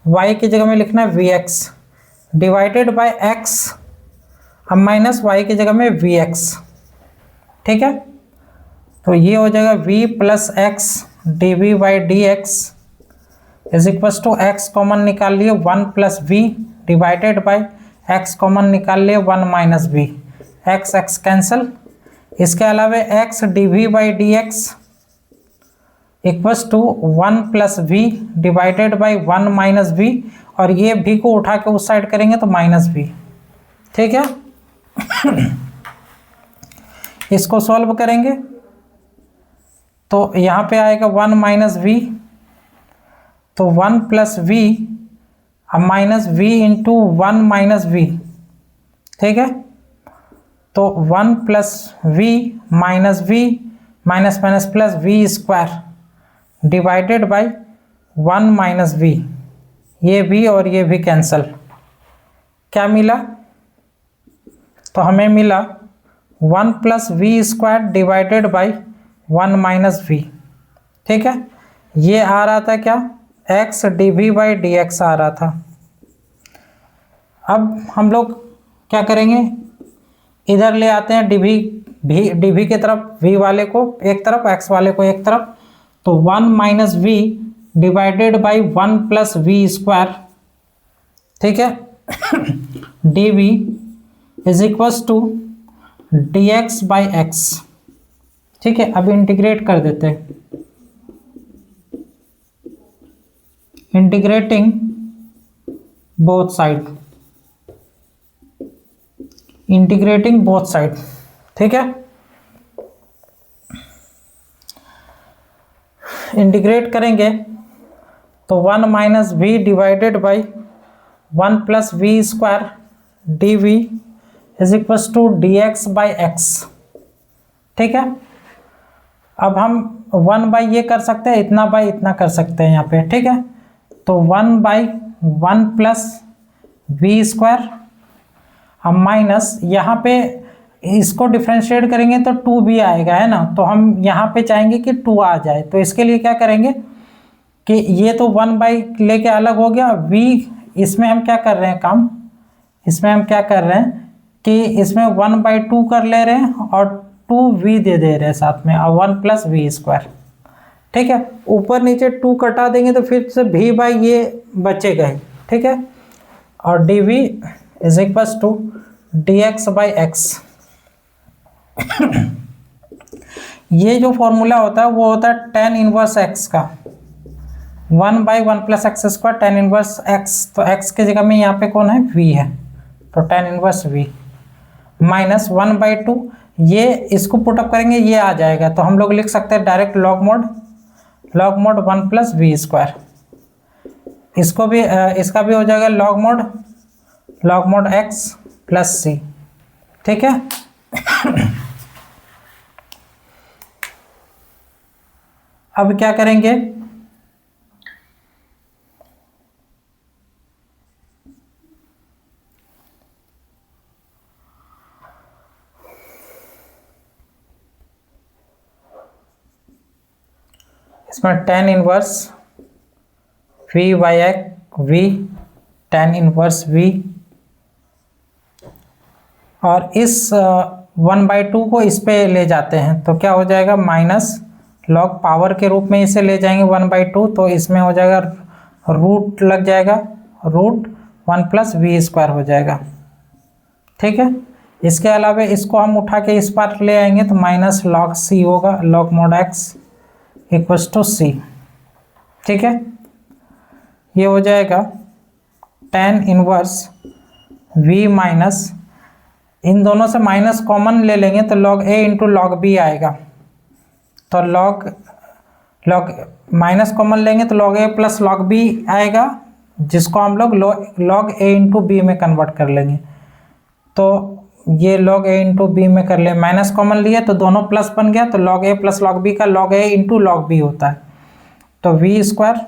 y की जगह में लिखना है we x divided by x, अब माइनस y की जगह में वी एक्स, ठीक है। तो ये हो जाएगा v plus x D we by D x is equals to X common निकाल लिए 1 plus we divided by X common निकाल लिए 1 minus V, X X cancel. इसके अलावा X D we by D x equals to 1 plus we divided by 1 minus V, और ये v को उठा के उस साइड करेंगे तो माइनस v, ठीक है। इसको सॉल्व करेंगे तो यहाँ पे आएगा 1 माइनस वी, तो 1 प्लस वी अब minus we into 1 minus we, ठीक है। तो 1 plus we minus V minus minus plus we square divided by 1 minus V, ये v और ये v कैंसल, क्या मिला, तो हमें मिला 1 plus we square divided by 1 minus we, ठीक है। ये आ रहा था क्या, x D we by D X आ रहा था। अब हम लोग क्या करेंगे, इधर ले आते हैं डी वी की तरफ, v वाले को एक तरफ, x वाले को एक तरफ, तो 1 minus we divided by 1 plus we square, ठीक है, D we is equals to D x by x, ठीक है। अब इंटीग्रेट कर देते हैं, integrating both side, integrating both side, ठीक है। इंटीग्रेट करेंगे तो 1 minus we divided by 1 plus we square D we is equals to D x by x, ठीक है। अब हम 1 बाई ये कर सकते हैं, इतना बाई इतना कर सकते हैं यहाँ पे, ठीक है। तो 1 बाई 1 प्लस वी स्क्वायर, अब माइनस यहाँ पे इसको डिफ्रेंशिएट करेंगे तो 2b आएगा, है ना। तो हम यहाँ पे चाहेंगे कि 2 आ जाए, तो इसके लिए क्या करेंगे कि ये तो 1 बाई लेके अलग हो गया, v इसमें हम क्या कर रहे हैं काम, इसमें हम क्या कर रहे हैं कि इसमें 1/2 कर ले रहे हैं और 2v दे रहे हैं साथ में, और 1 प्लस वी स्क्वायर। ठीक है, ऊपर नीचे 2 कटा देंगे तो फिर से v बाई ये बचेगा ही। ठीक है, और dv is equal to dx by x. ये जो फॉर्मूला होता है वो होता है tan इनवर्स x का, 1/1 plus x square tan inverse x। तो x की जगह में यहाँ पे कौन है, v है, तो tan इनवर्स v माइनस 1/2, ये इसको पुटअप करेंगे ये आ जाएगा, तो हम लोग लिख सकते हैं direct log mod 1 plus we square. इसको भी इसका भी हो जाएगा log mod x plus C. ठीक है, अब क्या करेंगे, इसमें tan inverse v by X v, tan inverse v, और इस 1/2 को इस पे ले जाते हैं तो क्या हो जाएगा, माइनस लॉग पावर के रूप में इसे ले जाएंगे 1/2, तो इसमें हो जाएगा रूट लग जाएगा, रूट 1 प्लस वी स्क्वायर हो जाएगा। ठीक है, इसके अलावा इसको हम उठा के इस पार ले आएंगे तो माइनस लॉग सी होगा, log mod X equals to C. ठीक है, ये हो जाएगा tan इनवर्स v माइनस, इन दोनों से माइनस कॉमन ले लेंगे तो log a into log B आएगा, तो log माइनस कॉमन लेंगे तो log a plus log b आएगा, जिसको हम लोग log a इंटू बी में कन्वर्ट कर लेंगे। तो ये log a इंटू बी में कर ले, माइनस कॉमन लिए तो दोनों प्लस बन गया, तो log a plus log b का log a into log b होता है, तो v square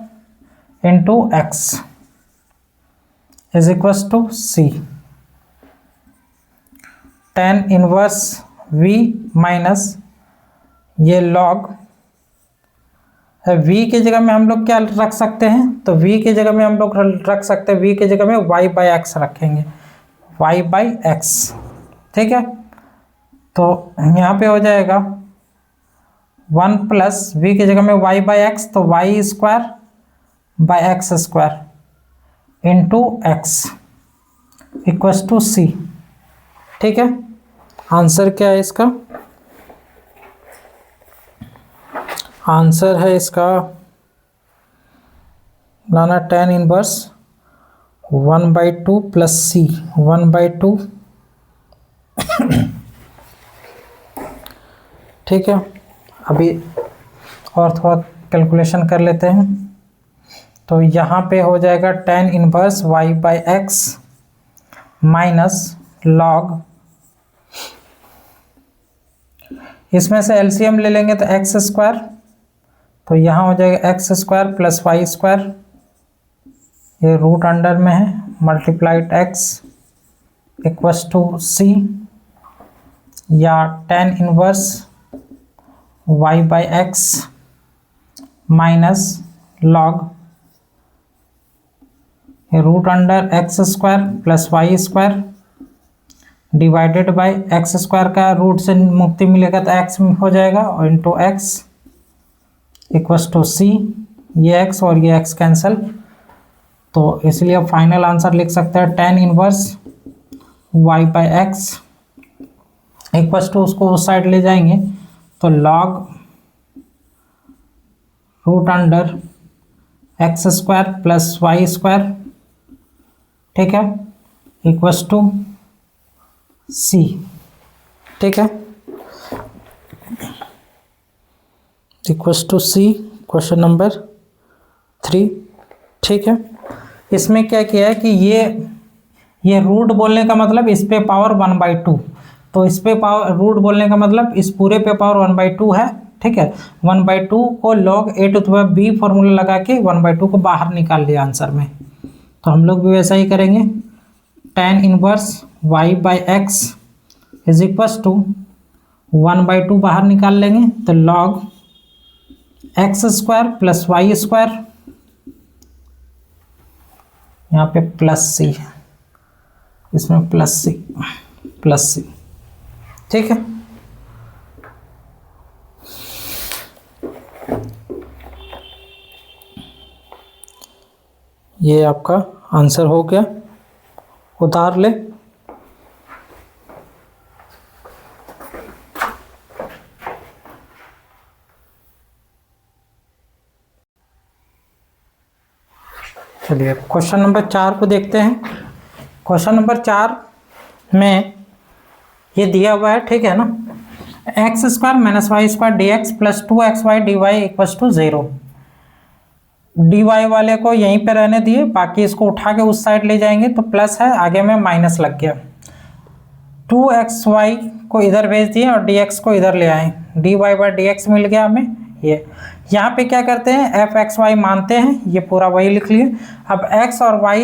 into X is equals to C. tan inverse v minus ये log v की जगह में हम लोग क्या रख सकते हैं, तो v की जगह में हम लोग रख सकते हैं, v की जगह में y बाई एक्स रखेंगे, y बाई एक्स। ठीक है, तो यहाँ पे हो जाएगा 1 प्लस v की जगह में y बाई एक्स, तो y square by x square into X equals to C. ठीक है, आंसर क्या है इसका, आंसर है इसका लाना tan इनवर्स 1/2 प्लस सी 1/2। ठीक है, अभी और थोड़ा कैलकुलेशन कर लेते हैं, तो यहाँ पे हो जाएगा tan inverse y by X minus log, इसमें से एलसीएम ले लेंगे तो एक्स स्क्वायर, तो यहाँ हो जाएगा x square plus Y square, ये रूट अंडर में है, multiplied X equals to C, या tan inverse y by X minus log root under x square plus Y square divided by x square का root से मुक्ति मिलेगा तो X हो जाएगा, और into X equals to C, ये एक्स और ये एक्स कैंसिल, तो इसलिए अब फाइनल आंसर लिख सकते हैं tan inverse y by X equals to, उसको उस साइड ले जाएंगे तो log root under x square plus Y square, ठीक है, इक्वल्स टू सी। ठीक है, equals to C, question number 3। ठीक है, इसमें क्या किया है कि ये रूट बोलने का मतलब इस पे पावर 1/2, तो इस पे पावर रूट बोलने का मतलब इस पूरे पे पावर 1/2 है। ठीक है, 1/2 को log a to the power b formula लगा के 1/2 को बाहर निकाल लिया आंसर में, तो हम लोग भी वैसा ही करेंगे, tan inverse y by x is equals to 1/2 बाहर निकाल लेंगे तो log X square plus Y square, यहाँ पे प्लस सी, इसमें प्लस सी, ठीक है। ये आपका आंसर हो गया, उतार ले। चलिए क्वेश्चन नंबर 4 को देखते हैं। क्वेश्चन नंबर 4 में ये दिया हुआ है, ठीक है ना, X square minus Y square D X plus 2xy dy equals to 0। D Y वाले को यहीं पे रहने दिए, बाकी इसको उठा के उस साइड ले जाएंगे तो प्लस है, आगे में माइनस लग गया। 2xy को इधर भेज दिए और dx को इधर ले आए, dy/dx मिल गया हमें। ये यहाँ पे क्या करते हैं, fxy मानते हैं, ये पूरा वही लिख लिए। अब x और y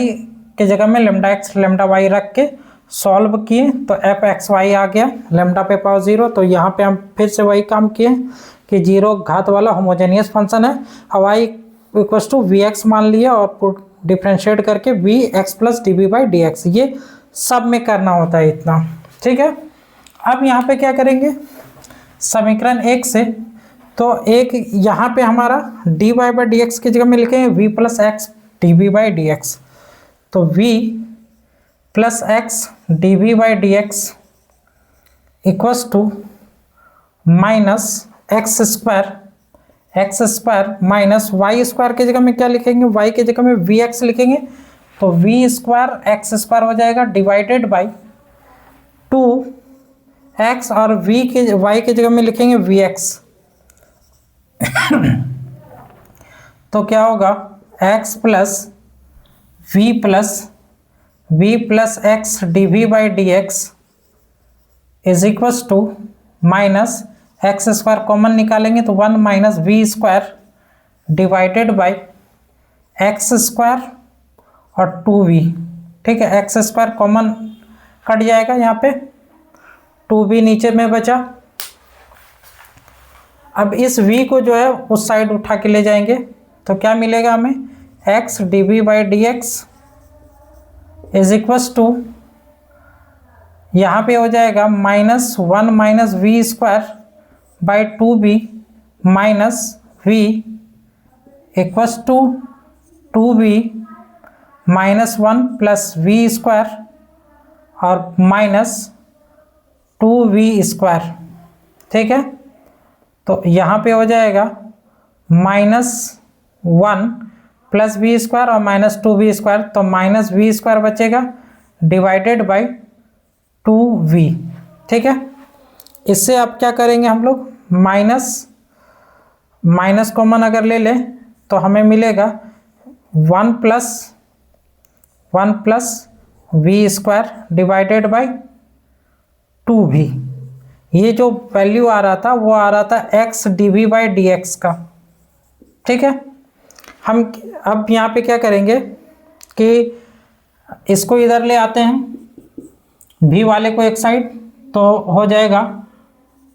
के जगह में λx λy रख के सॉल्व किए तो fxy आ गया, लैम्डा पे पावर 0। तो यहाँ पे हम फिर से वही काम किए कि 0 घात वाला होमोजेनियस फंक्शन है, y इक्वल्स टू vx मान लिया और डिफ्रेंशिएट करके vx प्लस dv/dx, ये सब में करना होता है इतना, ठीक है। अब यहाँ पे क्या करेंगे, समीकरण 1 से तो एक यहाँ पे हमारा dy/dx की जगह में लिखेंगे v प्लस एक्स dv/dx, तो v plus X dv/dx equals to minus X square minus Y square की जगह में क्या लिखेंगे, y की जगह में vx लिखेंगे, तो v स्क्वायर एक्स स्क्वायर हो जाएगा डिवाइडेड बाई 2x और y की जगह में लिखेंगे vx तो क्या होगा, x plus v plus X dv/dx is equals to minus X square common निकालेंगे तो 1 minus V square divided by x square और 2v, ठीक है। एक्स स्क्वायर कॉमन कट जाएगा, यहाँ पे 2v नीचे में बचा। अब इस v को जो है उस साइड उठा के ले जाएंगे तो क्या मिलेगा हमें, x dv/dx is equals to, यहाँ पे हो जाएगा -1 minus V square by 2v minus v equals to 2v minus 1 plus we square और माइनस 2v स्क्वायर, ठीक है। तो यहाँ पे हो जाएगा -1 प्लस वी स्क्वायर और माइनस 2v स्क्वायर, तो माइनस वी स्क्वायर बचेगा डिवाइडेड बाई 2v, ठीक है। इससे अब क्या करेंगे हम लोग, माइनस कॉमन अगर ले लें तो हमें मिलेगा 1 plus we square divided by 2v। ये जो वैल्यू आ रहा था वो आ रहा था x dv/dx का, ठीक है। हम अब यहाँ पे क्या करेंगे कि इसको इधर ले आते हैं, v वाले को एक साइड, तो हो जाएगा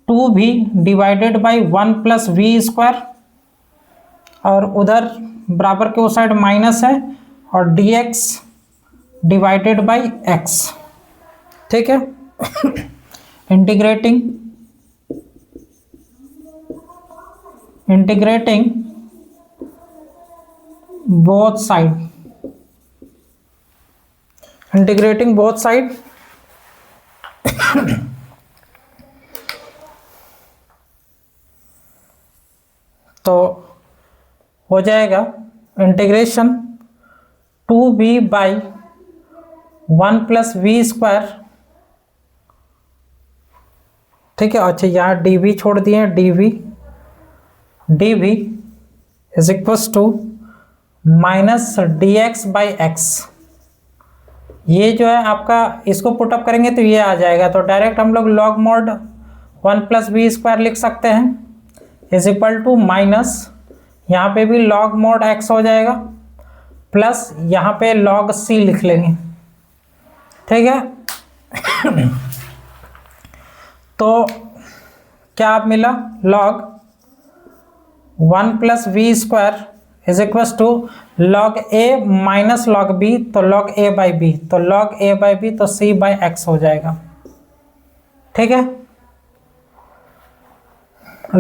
2v divided by 1 plus we square और उधर बराबर के उस साइड माइनस है और dx डिवाइडेड बाई x, ठीक है। इंटीग्रेटिंग बोथ साइड तो हो जाएगा integration 2v by 1 plus we square, ठीक है। अच्छा यहाँ dv छोड़ दिए, dv is equals to minus dx by x. ये जो है आपका, इसको पुटअप करेंगे तो ये आ जाएगा, तो डायरेक्ट हम लोग log mod 1 plus we square लिख सकते हैं इज इक्वल टू माइनस, यहाँ पे भी लॉग मॉड x हो जाएगा प्लस यहाँ पे log c लिख लेंगे, ठीक है। तो क्या आप मिला, log 1 + v square is equal to log a minus log b, तो log a बाई बी, तो log a बाई बी तो c बाई एक्स हो जाएगा। ठीक है,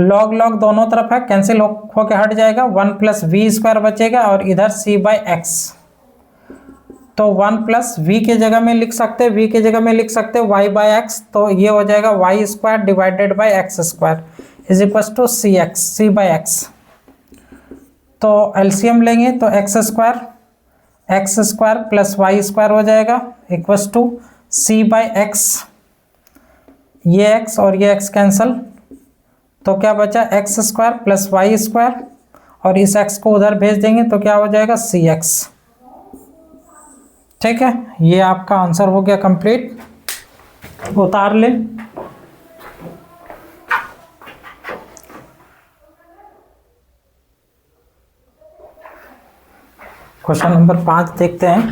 log log दोनों तरफ है, कैंसिल होके हट जाएगा, 1 + v स्क्वायर बचेगा और इधर c बाई एक्स, तो 1 + v के जगह में लिख सकते हैं, v के जगह में लिख सकते हैं y बाई एक्स, तो ये हो जाएगा y square divided by x square is equal to c by x. तो एलसीएम लेंगे तो X square plus Y square हो जाएगा equal to c by x, ये x और ये x कैंसल, तो क्या बचा X square plus Y square, और इस x को उधर भेज देंगे तो क्या हो जाएगा cx। ठीक है, ये आपका आंसर हो गया कंप्लीट, उतार ले। क्वेश्चन नंबर 5 देखते हैं।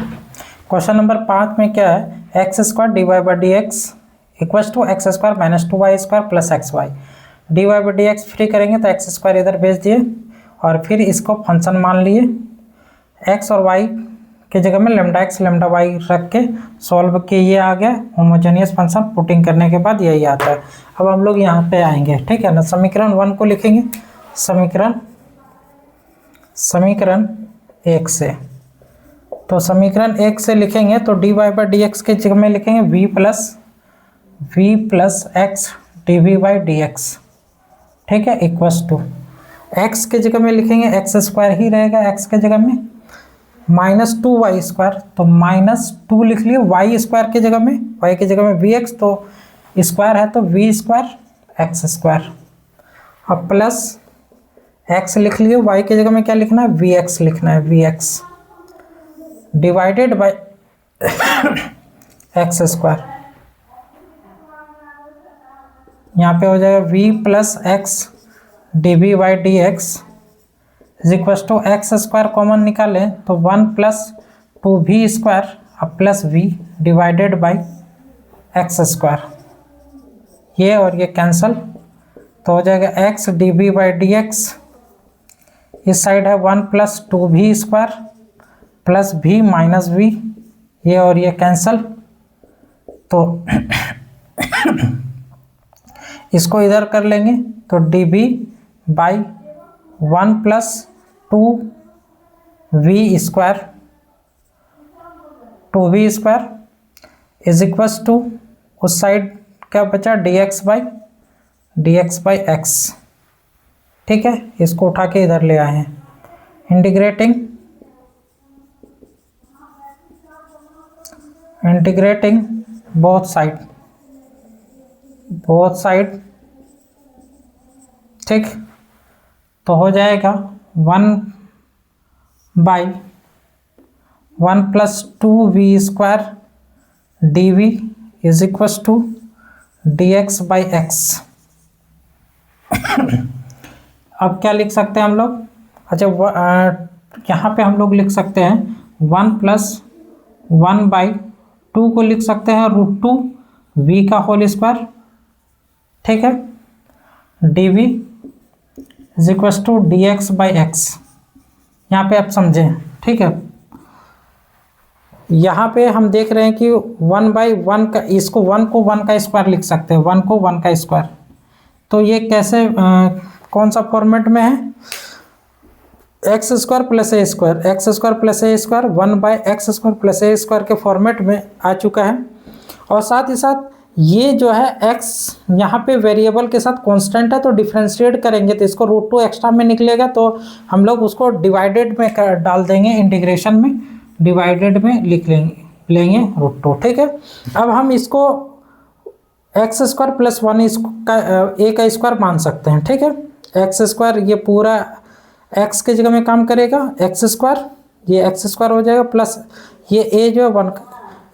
क्वेश्चन नंबर 5 में क्या है, x square D Y by D X equal to X square minus 2y square plus x Y, D Y by D X free करेंगे तो एक्स स्क्वायर इधर भेज दिए और फिर इसको फंक्शन मान लिए, एक्स और वाई के जगह में लेमडा एक्स लेमडा वाई रख के सॉल्व किए, ये आ गया होमोजेनियस फंक्शन, पुटिंग करने के बाद यही आता है। अब हम लोग यहाँ पे आएंगे, ठीक है ना, समीकरण 1 को लिखेंगे, समीकरण 1 से, तो समीकरण 1 से लिखेंगे तो D Y by D x के जगह में लिखेंगे v plus x D we by D x, ठीक है, इक्वल्स टू एक्स के जगह में लिखेंगे एक्स स्क्वायर ही रहेगा, एक्स के जगह में माइनस 2y स्क्वायर, तो -2 लिख लिए, y स्क्वायर के जगह में, y के जगह में vx, तो स्क्वायर है तो v स्क्वायर एक्स स्क्वायर, अब प्लस x लिख लिए, y के जगह में क्या लिखना है vx लिखना है, vx divided by x square, यहाँ पे हो जाएगा v plus x D we by D x is equal to X square common निकालें तो 1 + 2v स्क्वायर अब plus v divided by x square, ये और ये कैंसल, तो हो जाएगा x D we by D x, इस साइड है 1 + 2v square plus v minus v, ये और ये कैंसल, तो इसको इधर कर लेंगे तो dv बाई 1 + 2v square 2v square is equals to उस साइड क्या बचा dx बाई एक्स, ठीक है, इसको उठा के इधर ले आए हैं, इंटीग्रेटिंग बोथ साइड, ठीक, तो हो जाएगा 1 बाई 1 + 2v square dv is equals to dx by x. अब क्या लिख सकते हैं हम लोग, अच्छा यहाँ पे हम लोग लिख सकते हैं 1 + 1/2 को लिख सकते हैं √2v का होल स्क्वायर, ठीक है, dv is equals to dx by X, यहाँ पे आप समझें, ठीक है। यहाँ पे हम देख रहे हैं कि 1/1 का, इसको 1 को 1 का स्क्वायर लिख सकते हैं, 1 को 1 का स्क्वायर, तो ये कैसे कौन सा फॉर्मेट में है, एक्स स्क्वायर प्लस ए स्क्वायर 1/x स्क्वायर प्लस ए स्क्वायर के फॉर्मेट में आ चुका है, और साथ ही साथ ये जो है x यहाँ पे वेरिएबल के साथ कांस्टेंट है, तो डिफरेंशिएट करेंगे तो इसको √2 एक्स्ट्रा में निकलेगा, तो हम लोग उसको डिवाइडेड में डाल देंगे, इंटीग्रेशन में डिवाइडेड में लिख लेंगे √2, ठीक है। अब हम इसको एक्स स्क्वायर प्लस 1 ए का स्क्वायर मान सकते हैं, ठीक है, एक्स स्क्वायर ये पूरा x के जगह में काम करेगा, एक्स स्क्वायर ये एक्स स्क्वायर हो जाएगा, प्लस ये a जो है 1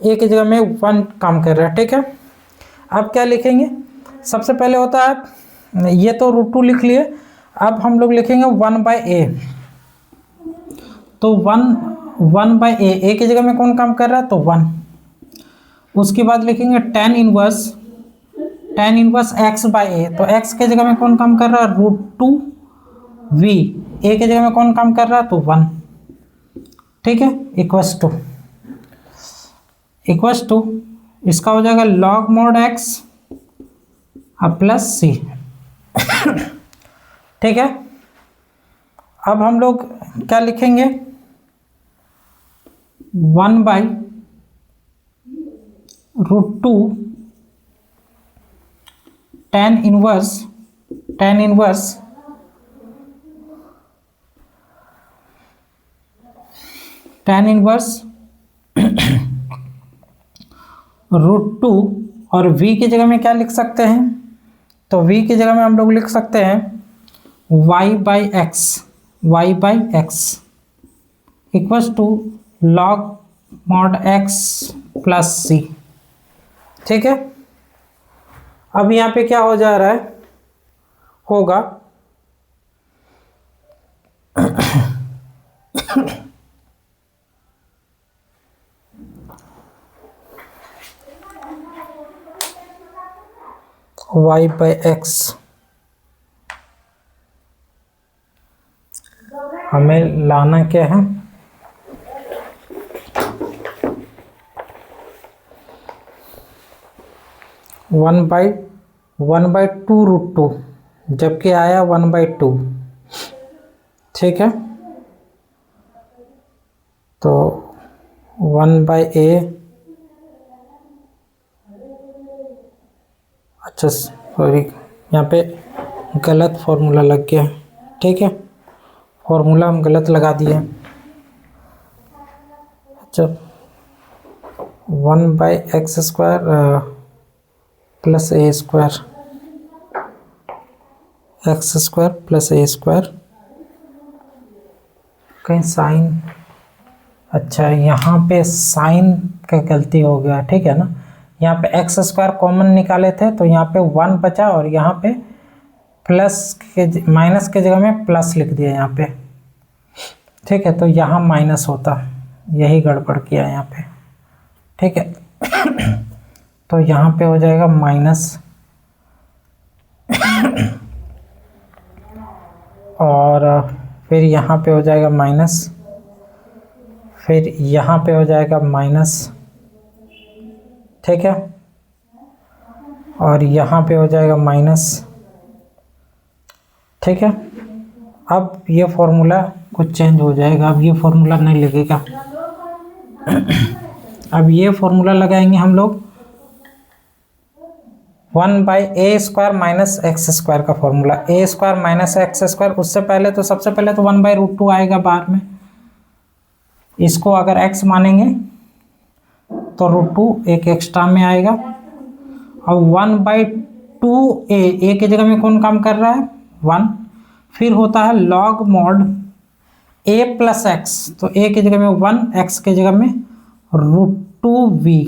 ए के जगह में 1 काम कर रहा है, ठीक है। अब क्या लिखेंगे, सबसे पहले होता है ये तो √2 लिख लिए, अब हम लोग लिखेंगे 1/a, तो 1/a, a की जगह में कौन काम कर रहा है तो 1, उसके बाद लिखेंगे tan tan inverse x by A, तो x के जगह में कौन काम कर रहा है, √2v, a के जगह में कौन काम कर रहा है, तो 1, ठीक है, इक्वस टू इसका हो जाएगा log mod x plus C, ठीक है। अब हम लोग क्या लिखेंगे, 1 बाई √2 tan इनवर्स √2 और v की जगह में क्या लिख सकते हैं, तो v की जगह में हम लोग लिख सकते हैं y by X equals to log mod x plus C, ठीक है। अब यहाँ पे क्या हो जा रहा है, होगा y बाई एक्स, हमें लाना क्या है, वन बाई टू √2, जबकि आया 1/2, ठीक है। तो 1/a, अच्छा सॉरी यहाँ पे गलत फॉर्मूला लग गया, ठीक है, फॉर्मूला हम गलत लगा दिए। अच्छा 1/x² plus a² x² plus a², कहीं साइन, अच्छा यहाँ पे साइन का गलती हो गया, ठीक है ना। यहाँ पे x² कॉमन निकाले थे तो यहाँ पे 1 बचा और यहाँ पे माइनस के जगह में प्लस लिख दिया यहाँ पे, ठीक है, तो यहाँ माइनस होता, यही गड़बड़ किया यहाँ पे, ठीक है। तो यहाँ पे हो जाएगा माइनस और फिर यहाँ पे हो जाएगा माइनस, फिर यहाँ पे हो जाएगा माइनस, ठीक है, और यहाँ पे हो जाएगा माइनस, ठीक है। अब ये फॉर्मूला कुछ चेंज हो जाएगा, अब ये फॉर्मूला नहीं लगेगा। अब ये फॉर्मूला लगाएंगे हम लोग 1/a² माइनस x² का फॉर्मूला, a² माइनस x², उससे पहले तो सबसे पहले तो 1/√2 आएगा बाद में, इसको अगर x मानेंगे तो √2 एक एक्स्ट्रा में आएगा, और 1/2a, a की जगह में कौन काम कर रहा है, 1, फिर होता है log mod a plus x, तो a की जगह में 1, x की जगह में √2v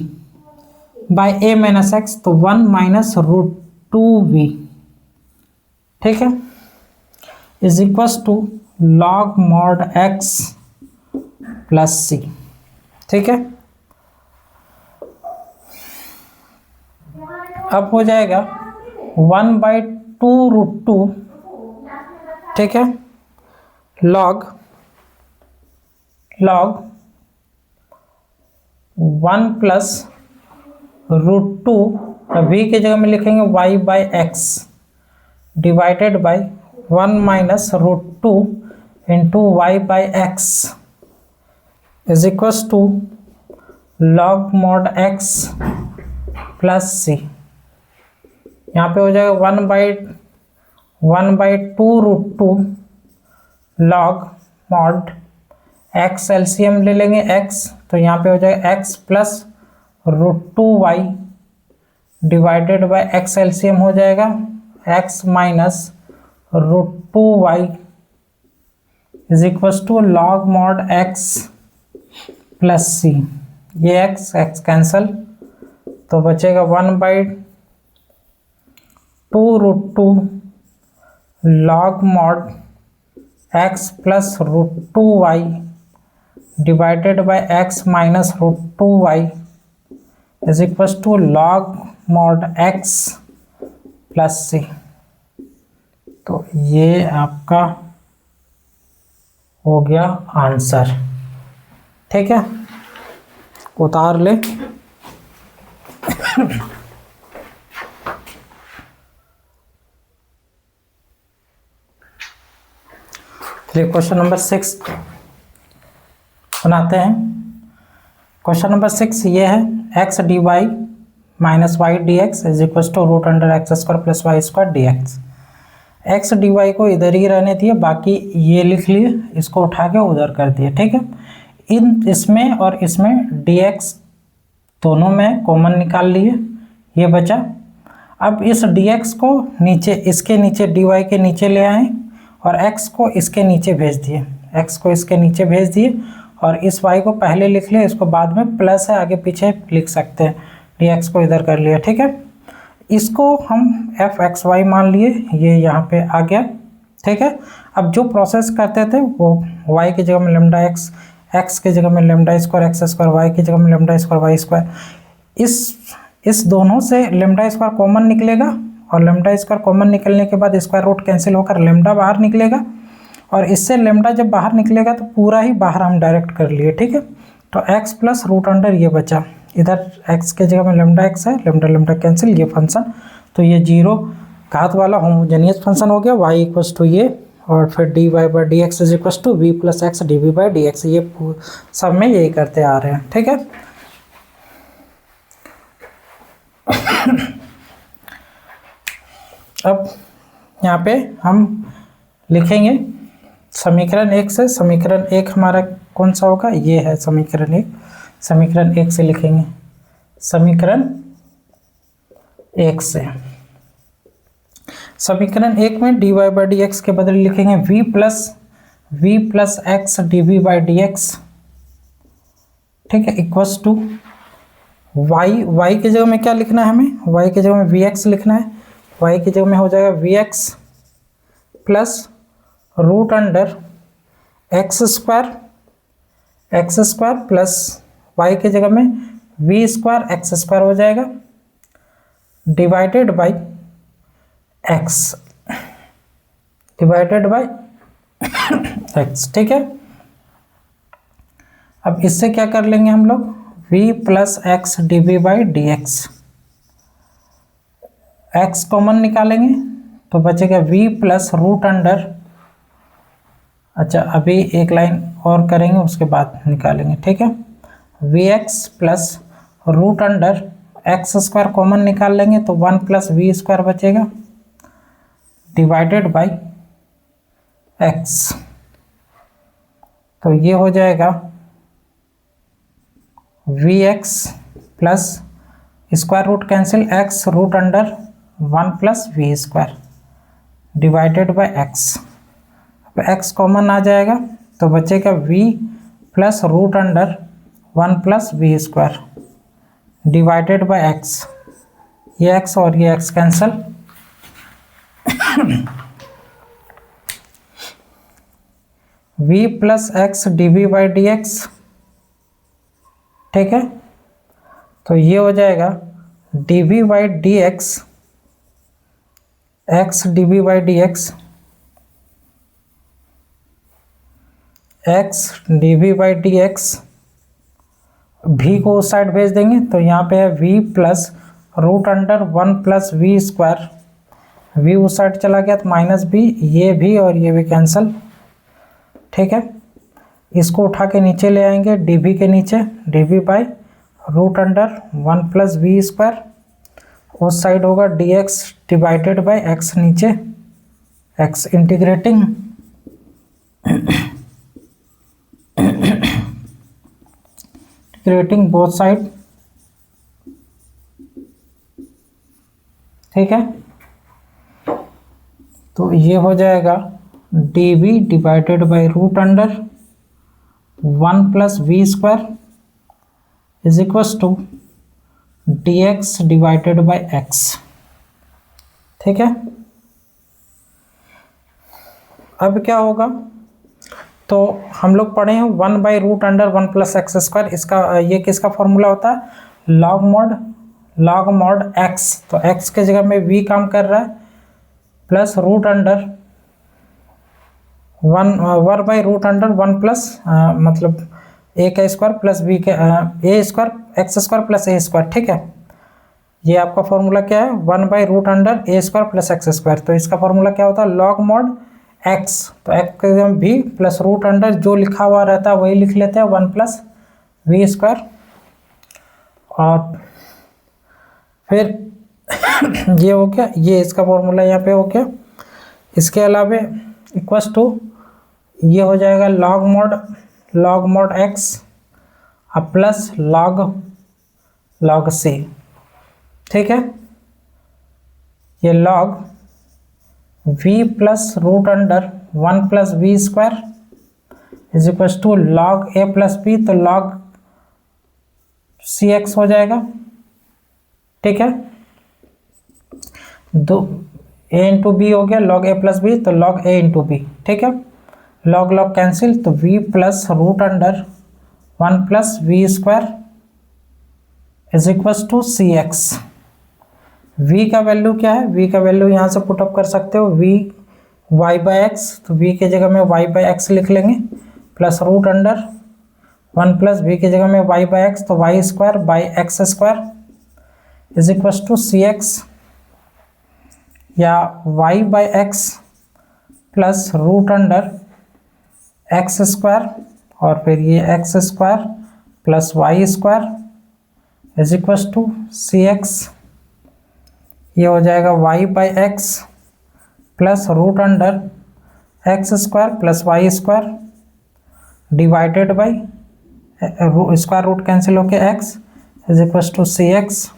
by a minus x, तो 1 माइनस √2v, ठीक है, is equals to log mod x plus C, ठीक है। अब हो जाएगा 1/2√2, ठीक है, log 1 प्लस √2, v की जगह में लिखेंगे y by x divided by 1 minus √2 into Y by x is equals to log mod x plus C. यहाँ पे हो जाएगा 1/2√2 log mod x, एलसीएम ले लेंगे x, तो यहाँ पे हो जाएगा x plus √2y divided by x, LCM हो जाएगा x minus √2y is equals to log mod x plus C. ये x कैंसल, तो बचेगा 1/2√2 log mod x plus √2y divided by x minus √2y is equals to log mod x plus C. तो ये आपका हो गया answer. ठीक है, उतार ले। चलिए क्वेश्चन नंबर 6 बनाते हैं। क्वेश्चन नंबर 6 ये है, x d Y minus Y D x is equal to root under x square plus Y square D x. X d y को इधर ही रहने दिए, बाकी ये लिख लिए, इसको उठा के उधर कर दिए। ठीक है, इसमें और इसमें डी एक्स दोनों में कॉमन निकाल लिए, ये बचा। अब इस डी एक्स को नीचे, इसके नीचे डी वाई के नीचे ले आए और x को इसके नीचे भेज दिए, x को इसके नीचे भेज दिए और इस y को पहले लिख लिया, इसको बाद में प्लस है आगे पीछे लिख सकते हैं, dx को इधर कर लिया। ठीक है, इसको हम f(x,y) मान लिए, ये यहाँ पे आ गया। ठीक है, अब जो प्रोसेस करते थे वो y की जगह में लेमडा x, x की जगह में lambda square x square, y की जगह में लेमडा स्क्वायर y स्क्वायर। इस दोनों से लेमडा स्क्वायर कॉमन निकलेगा और लेमडा स्क्वायर कॉमन निकलने के बाद स्क्वायर रूट कैंसिल होकर लेमडा बाहर निकलेगा और इससे लेमडा जब बाहर निकलेगा तो पूरा ही बाहर हम डायरेक्ट कर लिए। ठीक है, तो x प्लस रूट अंडर ये बचा, इधर x के जगह में लेमडा x है, लेमडा लेमडा कैंसिल, ये फंक्शन, तो ये जीरो घात वाला होमोजेनियस फंक्शन हो गया, y इक्वल्स टू ये, और फिर d Y by D x is equals to v plus x D we by D x. ये सब में यही करते आ रहे हैं। ठीक है, अब यहाँ पे हम लिखेंगे समीकरण 1 से। समीकरण 1 हमारा कौन सा होगा, ये है समीकरण 1। समीकरण 1 से लिखेंगे, समीकरण 1 से। समीकरण 1 में d Y by D x के बदले लिखेंगे v plus x D we by D x. ठीक है, इक्वल्स टू वाई की जगह में क्या लिखना है हमें, वाई की जगह में वी एक्स लिखना है, वाई की जगह में हो जाएगा v x plus root under x square plus y की जगह में वी स्क्वायर एक्स स्क्वायर हो जाएगा, divided by x, divided by x. ठीक है, अब इससे क्या कर लेंगे हम लोग, v plus x D we by D x. X common निकालेंगे तो बचेगा v प्लस रूट अंडर, अच्छा अभी एक लाइन और करेंगे उसके बाद निकालेंगे। ठीक है, we x plus root under x square common निकाल लेंगे तो 1 प्लस वी स्क्वायर बचेगा, डिवाइडेड बाई एक्स। तो ये हो जाएगा v x plus square root cancel x root under 1 plus we square divided by x. अब एक्स कॉमन आ जाएगा तो बचेगा v plus root under 1 plus we square divided by x. ये x और ये x cancel, v plus x D we by D x. ठीक है, तो ये हो जाएगा d we by D x, x D we by D x, x D we by D x. भी को उस साइड भेज देंगे तो यहाँ पे है v plus root under 1 plus we square, v उस साइड चला गया तो माइनस b, ये भी और ये भी कैंसिल। ठीक है, इसको उठा के नीचे ले आएंगे, dv के नीचे dv by root under 1 plus we square, उस साइड होगा dx डिवाइडेड बाई x, नीचे x integrating integrating both side. ठीक है, तो ये हो जाएगा dv divided by root under 1 plus we square is equals to dx divided by x। ठीक है, अब क्या होगा, तो हम लोग पढ़े हैं 1 by root under 1 plus x square. इसका ये किसका फॉर्मूला होता है, लॉग लॉग मॉड x, तो x के जगह में v काम कर रहा है, प्लस रूट अंडर 1 प्लस मतलब a का स्क्वायर प्लस b का a square x square plus a square. ठीक है, ये आपका फॉर्मूला क्या है, 1/√अंडर a square plus x square. तो इसका फॉर्मूला क्या होता है, लॉग मॉड x, तो x के जगह भी प्लस रूट अंडर जो लिखा हुआ रहता है वही लिख लेते हैं 1 प्लस v स्क्वायर, और फिर ये हो गया, ये इसका फॉर्मूला यहाँ पे हो गया। इसके अलावा इक्वस टू ये हो जाएगा log mod x plus log c। ठीक है, ये log v plus root under 1 plus v square is equal to log a plus b, तो लॉग cx हो जाएगा। ठीक है, दो a इंटू बी हो गया, लॉग a प्लस b, तो लॉग a इंटू बी। ठीक है, लॉग कैंसिल, तो v plus root under 1 plus v square is equal to cx। v का वैल्यू क्या है, v का वैल्यू यहाँ से पुटअप कर सकते हो, v y/x, तो v के जगह में y/x लिख लेंगे, plus root under 1 plus v के जगह में y/x, तो y square by x square is equal to cx, या y/x plus root under x square, और फिर ये X square plus Y square is equal to cx। ये हो जाएगा y/x plus root under x square plus Y square divided by square root cancel होके x is equal to cx।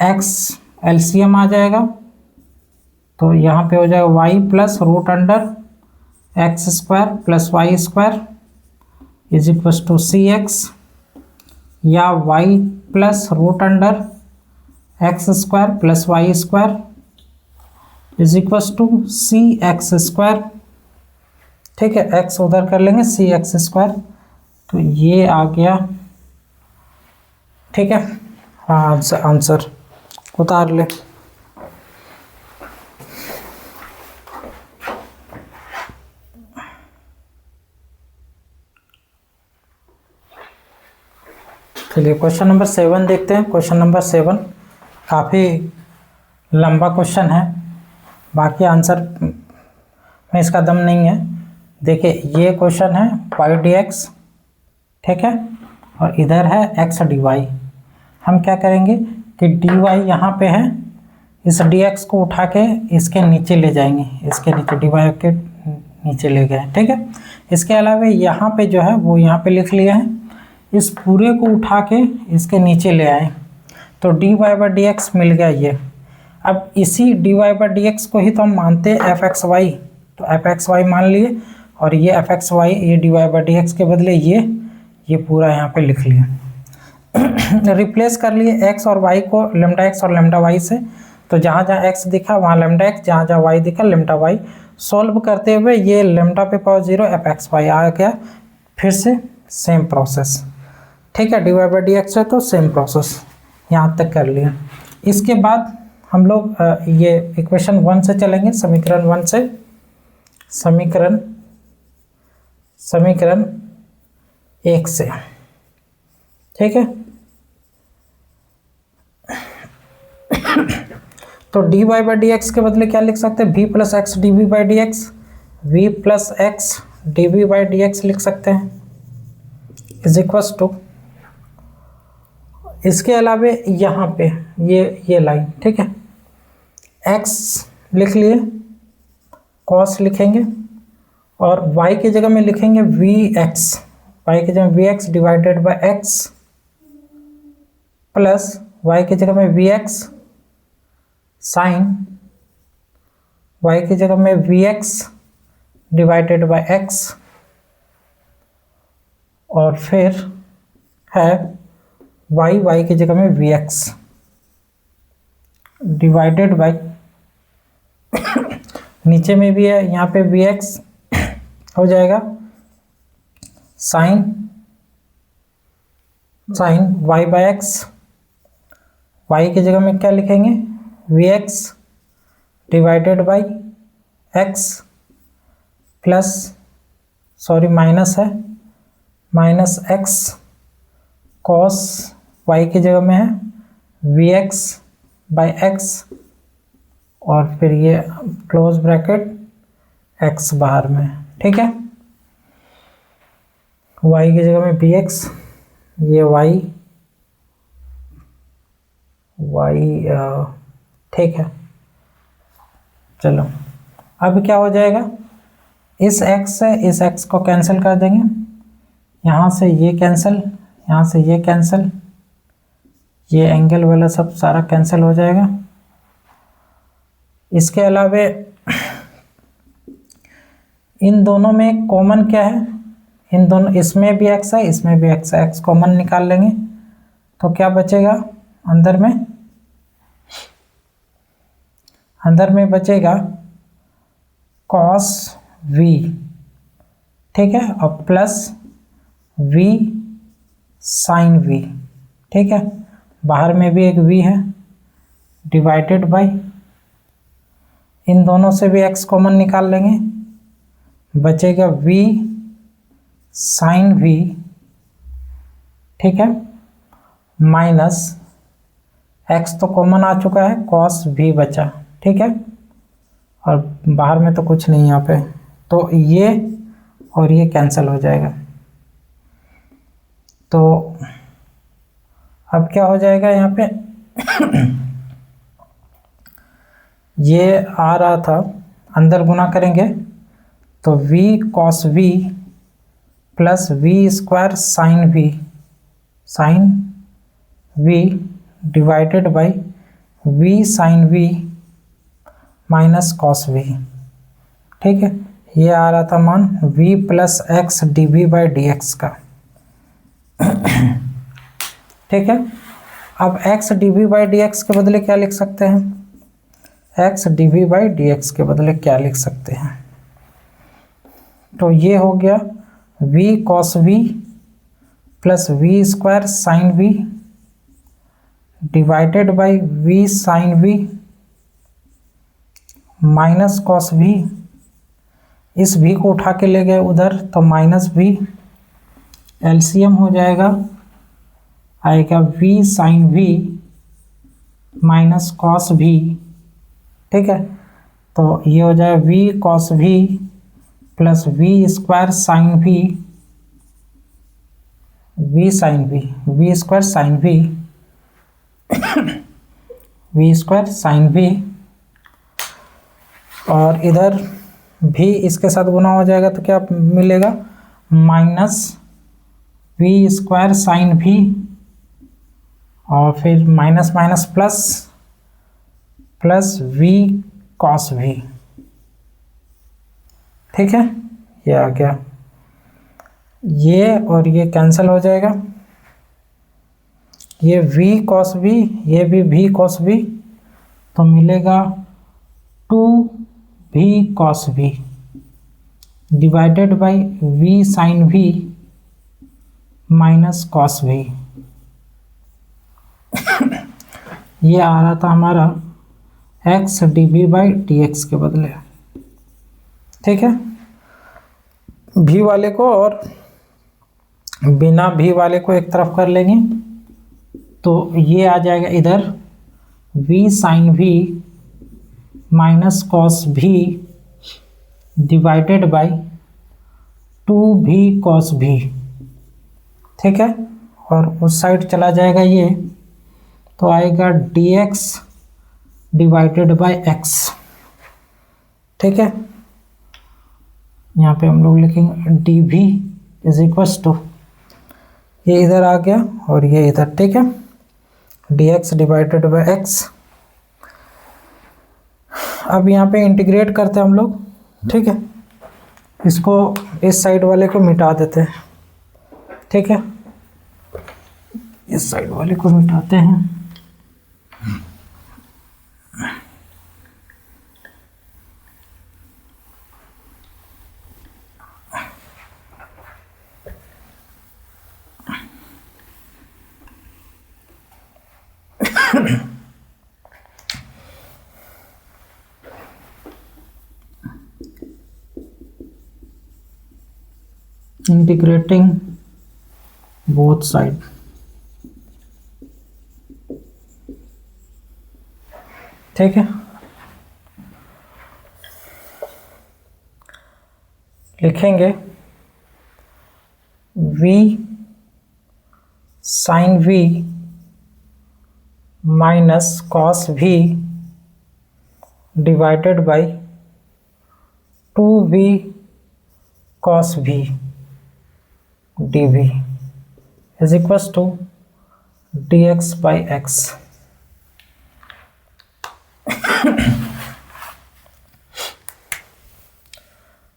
x LCM आ जाएगा, तो यहाँ पे हो जाएगा y plus root under x square plus Y square is equal to cx, या y plus root under x square plus Y square is equal to cx square. ठीक है, x उधर कर लेंगे, cx स्क्वायर, तो ये आ गया। ठीक है, हाँ आंसर उतार ले। चलिए क्वेश्चन नंबर 7 देखते हैं। क्वेश्चन नंबर 7 काफ़ी लंबा क्वेश्चन है, बाकी आंसर में इसका दम नहीं है। देखिए ये क्वेश्चन है y/dx, ठीक है, और इधर है x dy। हम क्या करेंगे कि dy यहाँ पे है, इस dx को उठा के इसके नीचे ले जाएंगे, इसके नीचे dy के नीचे ले गए। ठीक है, इसके अलावा यहाँ पे जो है वो यहाँ पे लिख लिया है, इस पूरे को उठा के इसके नीचे ले आए, तो dy/dx मिल गया ये। अब इसी dy/dx को ही तो हम मानते हैं fxy, तो fxy मान लिए, और ये fxy ये dy/dx के बदले ये पूरा यहाँ पे लिख लिया। रिप्लेस कर लिए x और y को λx और λy से, तो जहाँ जहाँ x दिखा वहाँ λx, जहाँ जहाँ y दिखा λy। सॉल्व करते हुए ये लैम्डा पे पावर 0 fxy आ गया। फिर से सेम प्रोसेस, ठीक है, dy/dx है तो सेम प्रोसेस यहाँ तक कर लिया। इसके बाद हम लोग ये इक्वेशन 1 से चलेंगे, समीकरण 1 से, समीकरण 1 से। ठीक है, तो dy/dx के बदले क्या लिख सकते हैं, v plus X dv/dx, v plus X dv/dx लिख सकते हैं, इज इक्वल्स टू। इसके अलावा यहाँ पे ये लाइन, ठीक है, x लिख लिए, cos लिखेंगे, और y की जगह में लिखेंगे vx, y की जगह vx divided by x, plus y की जगह में vx साइन, y की जगह में vx डिवाइडेड बाय x, और फिर है y की जगह में vx डिवाइडेड बाय नीचे में भी है, यहाँ पे vx हो जाएगा साइन y/x y की जगह में क्या लिखेंगे, vx divided by x plus, sorry minus है, माइनस x कॉस, y की जगह में है vx बाई x और फिर ये क्लोज ब्रैकेट x बाहर में, ठीक है। y की जगह में bx, ये y ठीक है। चलो अब क्या हो जाएगा, इस x से इस x को कैंसिल कर देंगे, यहाँ से ये कैंसिल, यहाँ से ये कैंसिल, ये एंगल वाला सब सारा कैंसिल हो जाएगा। इसके अलावे इन दोनों में कॉमन क्या है, इन दोनों, इसमें भी x है, इसमें भी x है, x कॉमन निकाल लेंगे तो क्या बचेगा, अंदर में बचेगा cos v, ठीक है, और प्लस v sin v, ठीक है। बाहर में भी एक v है, डिवाइडेड बाई, इन दोनों से भी x कॉमन निकाल लेंगे, बचेगा v sin v, ठीक है, माइनस x तो कॉमन आ चुका है, cos v बचा, ठीक है, और बाहर में तो कुछ नहीं यहाँ पे, तो ये और ये कैंसिल हो जाएगा। तो अब क्या हो जाएगा यहाँ पे ये आ रहा था, अंदर गुना करेंगे तो v cos v plus v square sine v divided by v sin v minus cos v, ठीक है। ये आ रहा था मान v plus x D we by D x का, ठीक है। अब x D we by D x के बदले क्या लिख सकते हैं, x D we by D x के बदले क्या लिख सकते हैं, तो ये हो गया v cos v plus v square sine v divided by v sine v minus cos v, इस v को उठा के ले गए उधर तो माइनस v, एलसीएम हो जाएगा, आएगा v sine v minus cos v, ठीक है। तो ये हो जाए v cos v plus v square sine v, v sine v, v square sine v v square sine v, और इधर भी इसके साथ गुना हो जाएगा तो क्या मिलेगा, minus v square sine v और फिर minus minus plus v cos v, ठीक है। ये आ गया, ये और ये कैंसिल हो जाएगा, ये v cos v, ये भी v cos v, तो मिलेगा 2v cos v divided by v sin v minus cos v। ये आ रहा था हमारा x D we by D x के बदले, ठीक है। भी वाले को और बिना भी वाले को एक तरफ कर लेंगे तो ये आ जाएगा इधर v sin v minus cos v divided by 2v cos v, ठीक है। और उस साइड चला जाएगा ये तो आएगा dx डिवाइडेड बाई x, ठीक है। यहाँ पे हम लोग लिखेंगे dv इज इक्वल्स टू, ये इधर आ गया और ये इधर, ठीक है, dx डिवाइडेड बाई x। अब यहाँ पे इंटीग्रेट करते हैं हम लोग, ठीक है, इसको इस साइड वाले को मिटा देते हैं, ठीक है, इस साइड वाले को मिटाते हैं। इंटीग्रेटिंग बोथ साइड, ठीक है। लिखेंगे v sine v minus cos v divided by 2v cos v dv is equals to dx by x।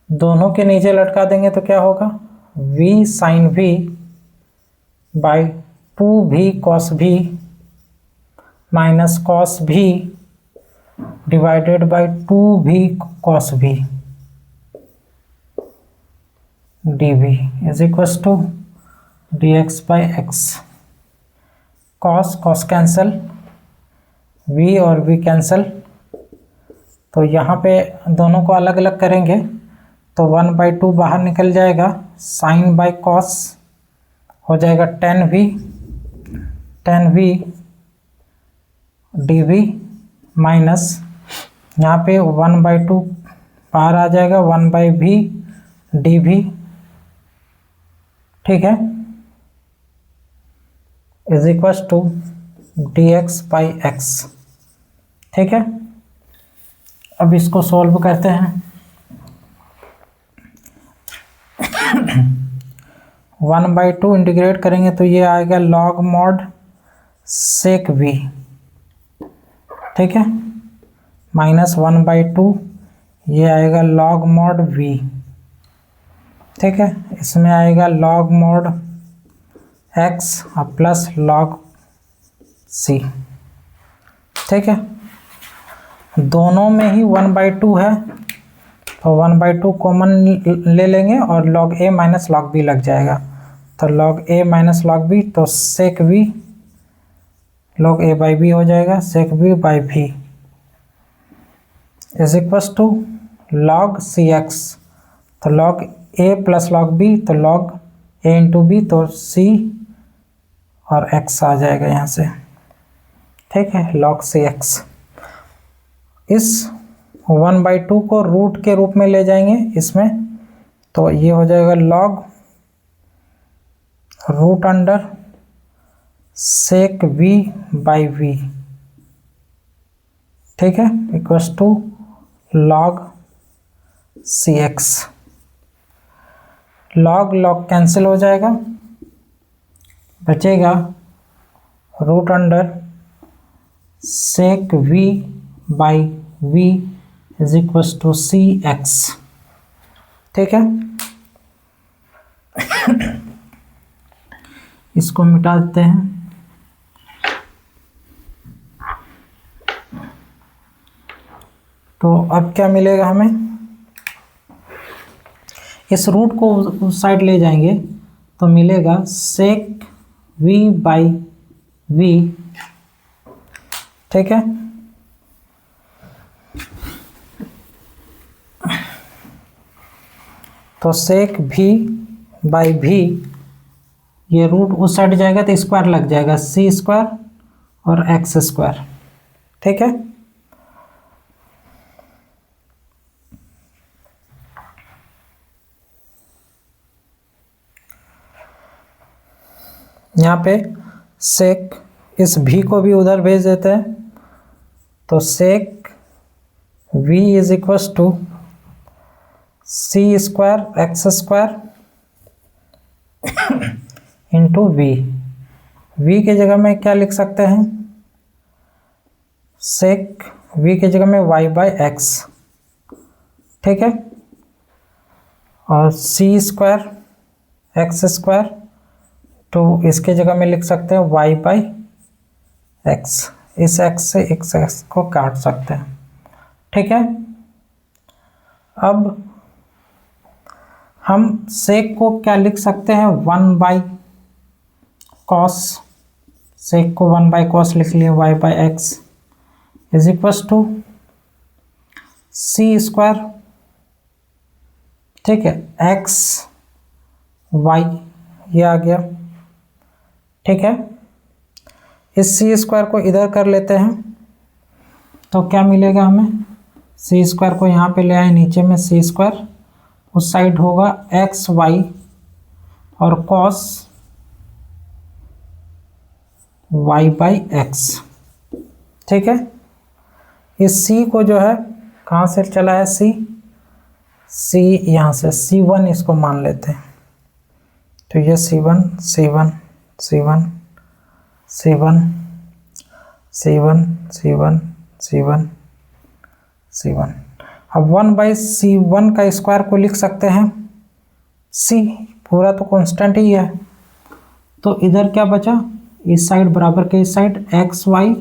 दोनों के नीचे लटका देंगे तो क्या होगा, v sine v by 2v cos v minus cos v divided by 2v cos v dv is equals to dx by x। Cos cancel, v और v cancel, तो यहाँ पे दोनों को अलग अलग करेंगे तो 1/2 बाहर निकल जाएगा, साइन बाई कॉस हो जाएगा 10v dv माइनस यहाँ पे 1/2 बाहर आ जाएगा, 1/v dv, ठीक है, is equals to dx by x, ठीक है। अब इसको सॉल्व करते हैं। 1/2 इंटीग्रेट करेंगे तो ये आएगा log mod sec v, ठीक है, माइनस 1/2 ये आएगा log mod v, ठीक है। इसमें आएगा log mod x और प्लस log c, ठीक है। दोनों में ही 1/2 है तो 1/2 कॉमन ले लेंगे और log a minus log b लग जाएगा, तो log a minus log b, तो sec v log a by b हो जाएगा, sec v by v is equals to log cx, तो log a plus log b, तो log a इंटू b, तो c और x आ जाएगा यहाँ से, ठीक है, log cx। इस 1/2 को रूट के रूप में ले जाएंगे इसमें, तो ये हो जाएगा log root under sec v by v, ठीक है, equals to log cx। log cancel हो जाएगा, बचेगा root under sec v by v is equals to cx, ठीक है। इसको मिटा देते हैं, तो अब क्या मिलेगा हमें, इस रूट को उस साइड ले जाएंगे तो मिलेगा sec v बाई v, ठीक है। तो sec v बाई v, ये रूट उस साइड जाएगा तो स्क्वायर लग जाएगा, c स्क्वायर और x स्क्वायर, ठीक है। यहाँ पे sec इस v को भी उधर भेज देते हैं, तो sec v is equals to c square x square into v के जगह में क्या लिख सकते हैं, sec v के जगह में y बाई x, ठीक है, और c स्क्वायर x स्क्वायर, तो इसके जगह में लिख सकते हैं y बाई x, इस x से x को काट सकते हैं, ठीक है। अब हम sec को क्या लिख सकते हैं, 1 बाई कॉस सेक को 1/cos लिख लिए y/x is equals to c², ठीक है, x y ये आ गया, ठीक है। इस c² को इधर कर लेते हैं तो क्या मिलेगा हमें, c² को यहाँ पे ले आए नीचे में, c², उस साइड होगा x y और cos y/x, ठीक है। इस c को जो है कहाँ से चला है, c यहाँ से c1 इसको मान लेते हैं, तो ये c1 c1 c1 c1 c1 c1 c1 c1। अब 1/c1 का स्क्वायर को लिख सकते हैं c, पूरा तो कांस्टेंट ही है, तो इधर क्या बचा, इस साइड बराबर के इस side x y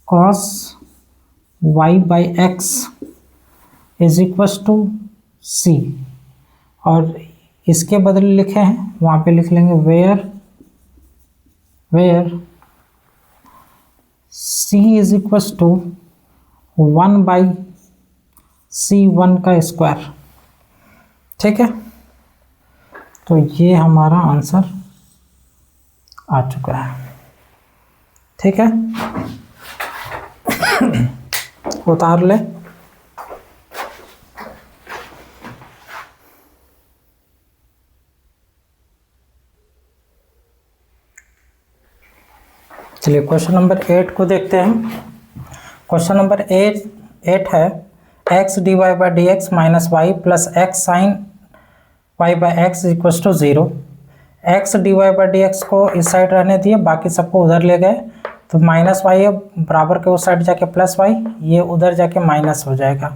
cos y/x is equals to c, और इसके बदले लिखे हैं वहाँ पे लिख लेंगे where c is equals to 1/c1 का स्क्वायर, ठीक है। तो ये हमारा आंसर आ चुका है, ठीक है। उतार ले, चलिए क्वेश्चन नंबर 8 को देखते हैं। क्वेश्चन नंबर 8 है x dy/dx minus y plus x sine y/x equals to 0। x dy/dx को इस साइड रहने दिए, बाकी सबको उधर ले गए, तो माइनस वाई है, बराबर के उस साइड जाके प्लस वाई, ये उधर जाके माइनस हो जाएगा,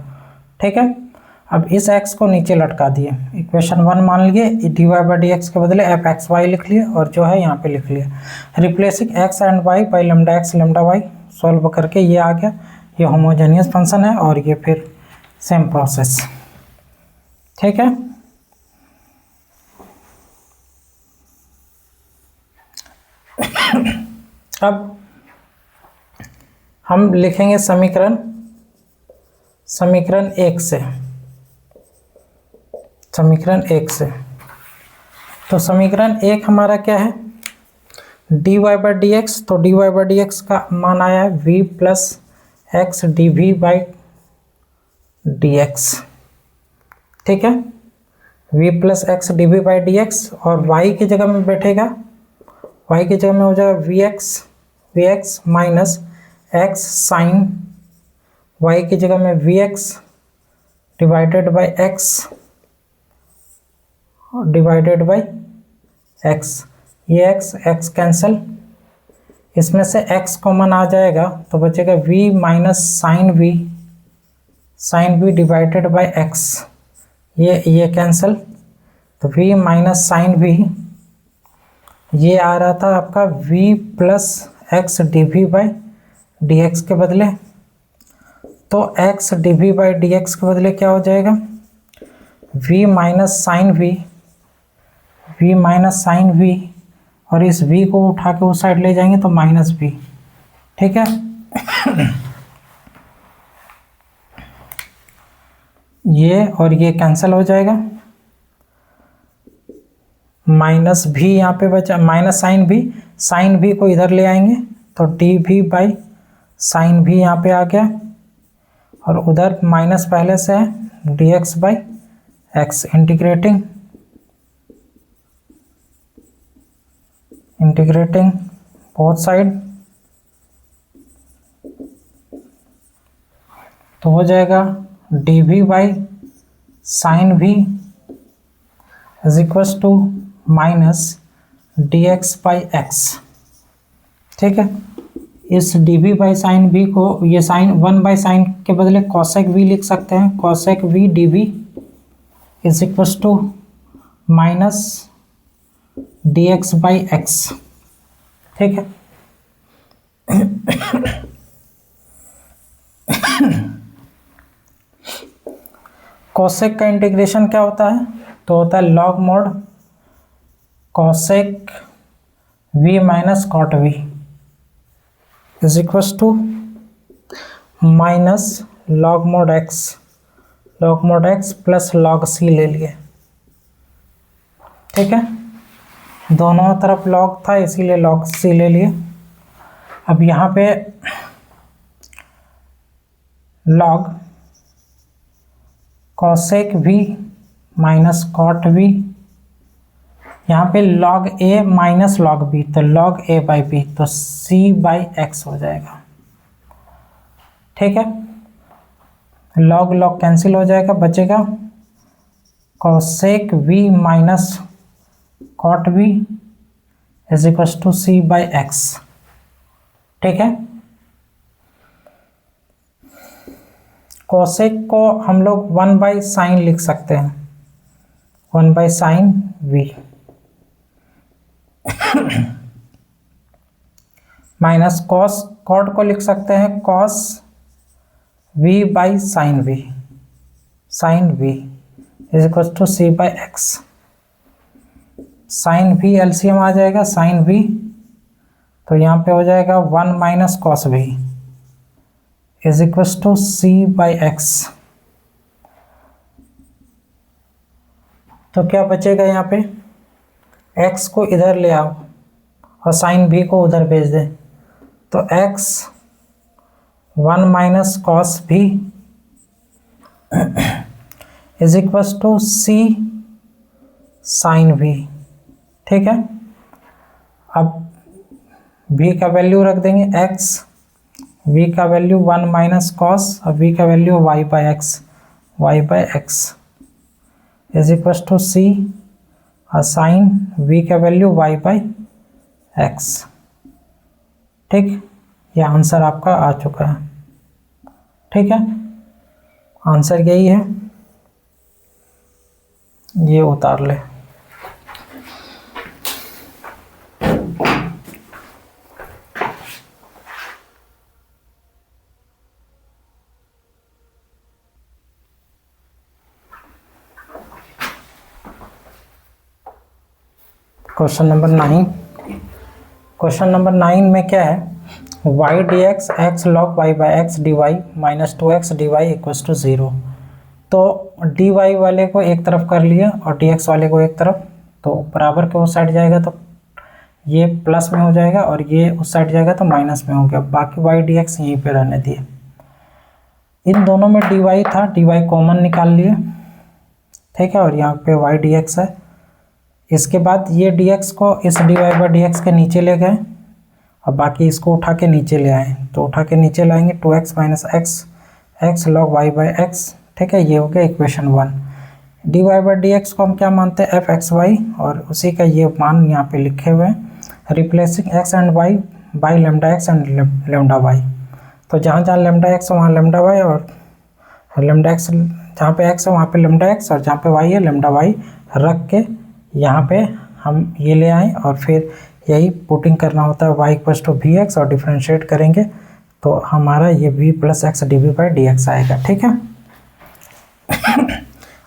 ठीक है। अब इस x को नीचे लटका दिए, इक्वेशन 1 मान लिए, dy/dx के बदले fxy लिख लिए और जो है यहाँ पे लिख लिया, replacing x and y by lambda x lambda y, solve करके ये आ गया, ये होमोजेनियस फंक्शन है और ये फिर सेम प्रोसेस, ठीक है। अब हम लिखेंगे समीकरण 1 से, तो समीकरण 1 हमारा क्या है, dy/dx, तो dy/dx का मान आया है v प्लस एक्स dv/dx, ठीक है, v प्लस एक्स dv/dx, और y की जगह में बैठेगा, y की जगह में हो जाएगा vx minus x sine, y की जगह में vx डिवाइडेड बाय x, ये x कैंसिल, इसमें से x कॉमन आ जाएगा तो बचेगा v minus sine v divided by x, ये कैंसिल, तो v माइनस साइन v, ये आ रहा था आपका v प्लस एक्स dv/dx के बदले, तो x dv/dx के बदले क्या हो जाएगा, v माइनस साइन v, और इस v को उठा के उस साइड ले जाएंगे तो माइनस v, ठीक है। ये और ये कैंसिल हो जाएगा, माइनस भी यहाँ पे बचा, माइनस साइन भी को इधर ले आएंगे तो dv/साइन भी यहाँ पे आ गया, और उधर माइनस पहले से है dx/x, इंटीग्रेटिंग बोथ साइड, तो हो जाएगा dv/साइन v is equals to minus dx/x, ठीक है। इस dv/साइन v को, ये साइन 1/साइन के बदले cosec v लिख सकते हैं, cosec v dv is equals to minus dx/x, ठीक है। cosec का इंटीग्रेशन क्या होता है, तो होता है log mod cosec v minus cot v is equals to minus log mod x plus log c ले लिए, ठीक है। दोनों तरफ लॉग था इसीलिए लॉग c ले लिए। अब यहाँ पे log cosec v minus cot v, यहाँ पे log a minus log b, तो लॉग a बाई b, तो c बाई x हो जाएगा, ठीक है। लॉग लॉग कैंसिल हो जाएगा, बचेगा cosec v minus cot v is equals to c by x, ठीक है। कोसेक को हम लोग 1 बाई साइन लिख सकते हैं, 1 by sine v minus cos, cot को लिख सकते हैं cos v by sine v, sine v is equal to c by x। Sine v LCM आ जाएगा, साइन v तो यहाँ पे हो जाएगा 1 minus cos v is equals to c by x। तो क्या बचेगा यहाँ पे, x को इधर ले आओ और साइन v को उधर भेज दें, तो x 1 minus cos v is equals to c sine v, ठीक है। अब v का वैल्यू रख देंगे x, v का वैल्यू 1 माइनस कॉस और v का value y by x is equal to c और साइन v का वैल्यू y बाई एक्स, ठीक। यह आंसर आपका आ चुका है, ठीक है। आंसर यही है, ये उतार ले। क्वेश्चन नंबर 9, क्वेश्चन नंबर 9 में क्या है, y dx x log y by x d Y minus 2x dy equals to 0। तो dy वाले को एक तरफ कर लिया और dx वाले को एक तरफ, तो बराबर के उस साइड जाएगा तो ये प्लस में हो जाएगा और ये उस साइड जाएगा तो माइनस में हो गया, बाकी y dx यहीं पे रहने दिए। इन दोनों में dy था, dy कॉमन निकाल लिए, ठीक है, और यहाँ पे y dx है। इसके बाद ये dx को इस dy बाई dx के नीचे ले गए और बाकी इसको उठा के नीचे ले आए, तो उठा के नीचे लाएंगे 2x minus x log y by x, ठीक है। ये हो गया इक्वेशन 1। dy बाई dx को हम क्या मानते हैं, f(x,y) और उसी का ये मान यहाँ पे लिखे हुए हैं, replacing x and y by lambda x and lambda y। तो जहाँ जहाँ लेमडा x है वहाँ लेमडा y, और लेमडा x जहाँ पे x है वहाँ पे लेमडा x, और जहाँ पे y है लेमडा y रख के यहाँ पे हम ये ले आए और फिर यही पुटिंग करना होता है, y equals to we x, और डिफ्रेंशिएट करेंगे तो हमारा ये v plus x D we by D x आएगा, ठीक है।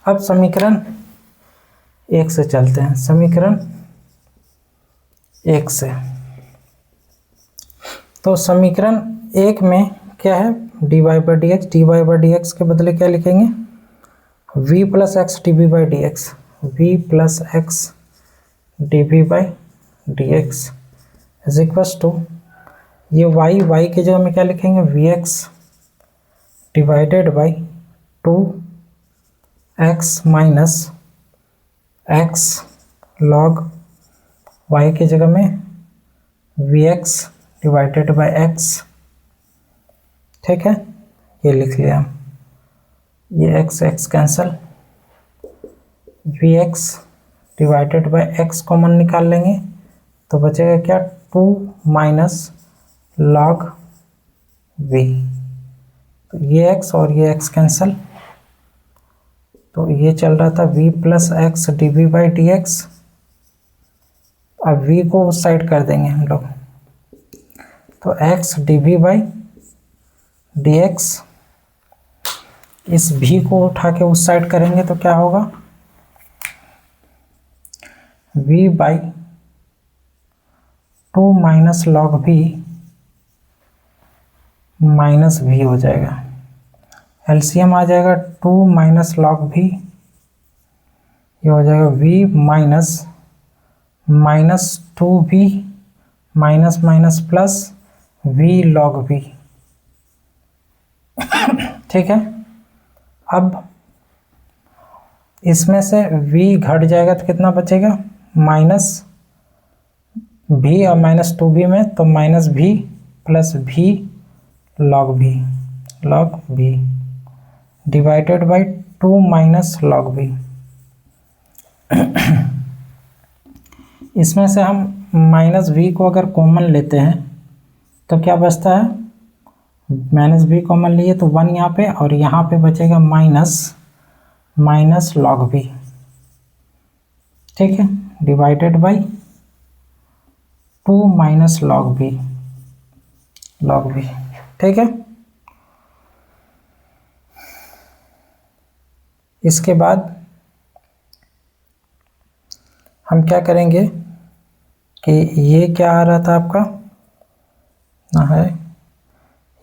अब समीकरण 1 से चलते हैं, समीकरण 1 से। तो समीकरण 1 में क्या है, dy by D x, dy by D x के बदले क्या लिखेंगे, v plus x D we by D x, v plus x D we by D x is equals to, ये y की जगह में क्या लिखेंगे, v x divided by 2x minus x log y की जगह में v x divided by x, ठीक है। ये लिख लिया, ये x cancel, v x divided by X common निकाल लेंगे तो बचेगा क्या, 2 माइनस लॉग v, तो ये x और ये x कैंसल, तो ये चल रहा था v plus x D we by D x. अब v को उस साइड कर देंगे हम लोग, तो x D we by D x, इस v को उठा के उस साइड करेंगे तो क्या होगा, v बाई 2 माइनस लॉग भी माइनस भी हो जाएगा। एलसीएम आ जाएगा 2 माइनस लॉग भी, ये हो जाएगा v minus minus 2v minus minus plus v log v। ठीक है, अब इसमें से v घट जाएगा तो कितना बचेगा, माइनस v और माइनस 2v में, तो minus v plus v log v, log v divided by 2 minus log v। इसमें से हम माइनस v को अगर कॉमन लेते हैं तो क्या बचता है, माइनस v कॉमन लिए तो 1 यहाँ पे, और यहाँ पे बचेगा माइनस माइनस लॉग v। ठीक है, divided by 2 minus log v, log v। ठीक है, इसके बाद हम क्या करेंगे कि ये क्या आ रहा था आपका, ना है,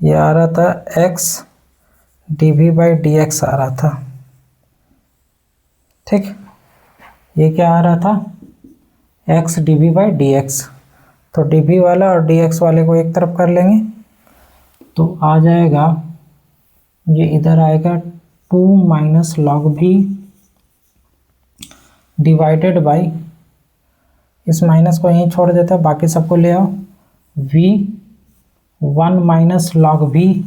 ये आ रहा था x dv बाई dx आ रहा था। ठीक, ये क्या आ रहा था, x dv बाई dx। तो dv वाला और dx वाले को एक तरफ कर लेंगे तो आ जाएगा, ये इधर आएगा 2 माइनस लॉग भी डिवाइडेड बाई, इस माइनस को यहीं छोड़ देता है, बाकी सबको ले आओ, v 1 माइनस लॉग v।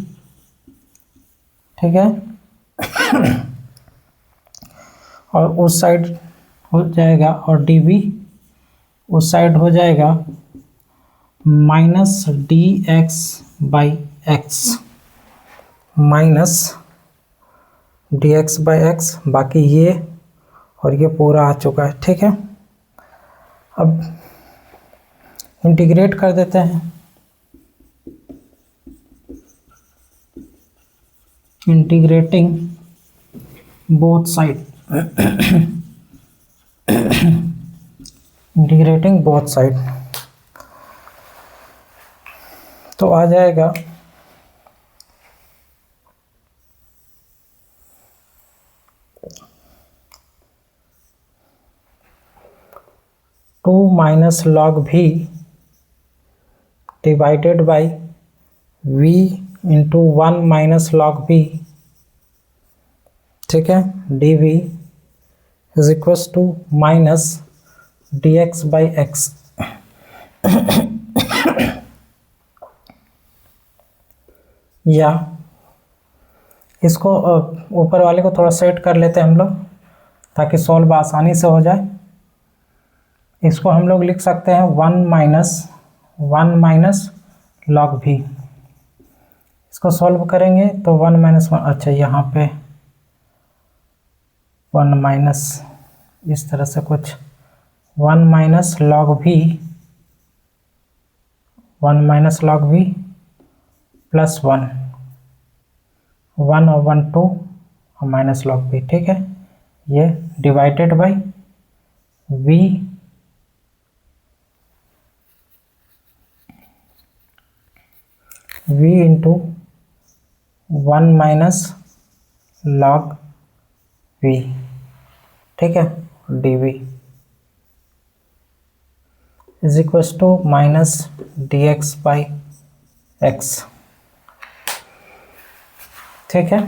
ठीक है, और उस साइड हो जाएगा, और dv उस साइड हो जाएगा minus dx by x, minus dx by x, बाकी ये और ये पूरा आ चुका है। ठीक है, अब इंटीग्रेट कर देते हैं, integrating both side, integrating both side, तो आ जाएगा 2 minus log v divided by v into 1 minus log v। ठीक है, dv is equals to minus dx by x। या इसको ऊपर वाले को थोड़ा सेट कर लेते हैं हम लोग, ताकि सॉल्व आसानी से हो जाए। इसको हम लोग लिख सकते हैं 1 माइनस लॉग v। इसको सॉल्व करेंगे तो 1 माइनस 1, अच्छा यहाँ पे 1 माइनस, इस तरह से कुछ 1 minus log v, 1 minus log v plus 1, 1 और 1 2 और माइनस लॉग v। ठीक है, ये divided by v into 1 minus log v। ठीक है, dv is equals to minus dx by x। ठीक है,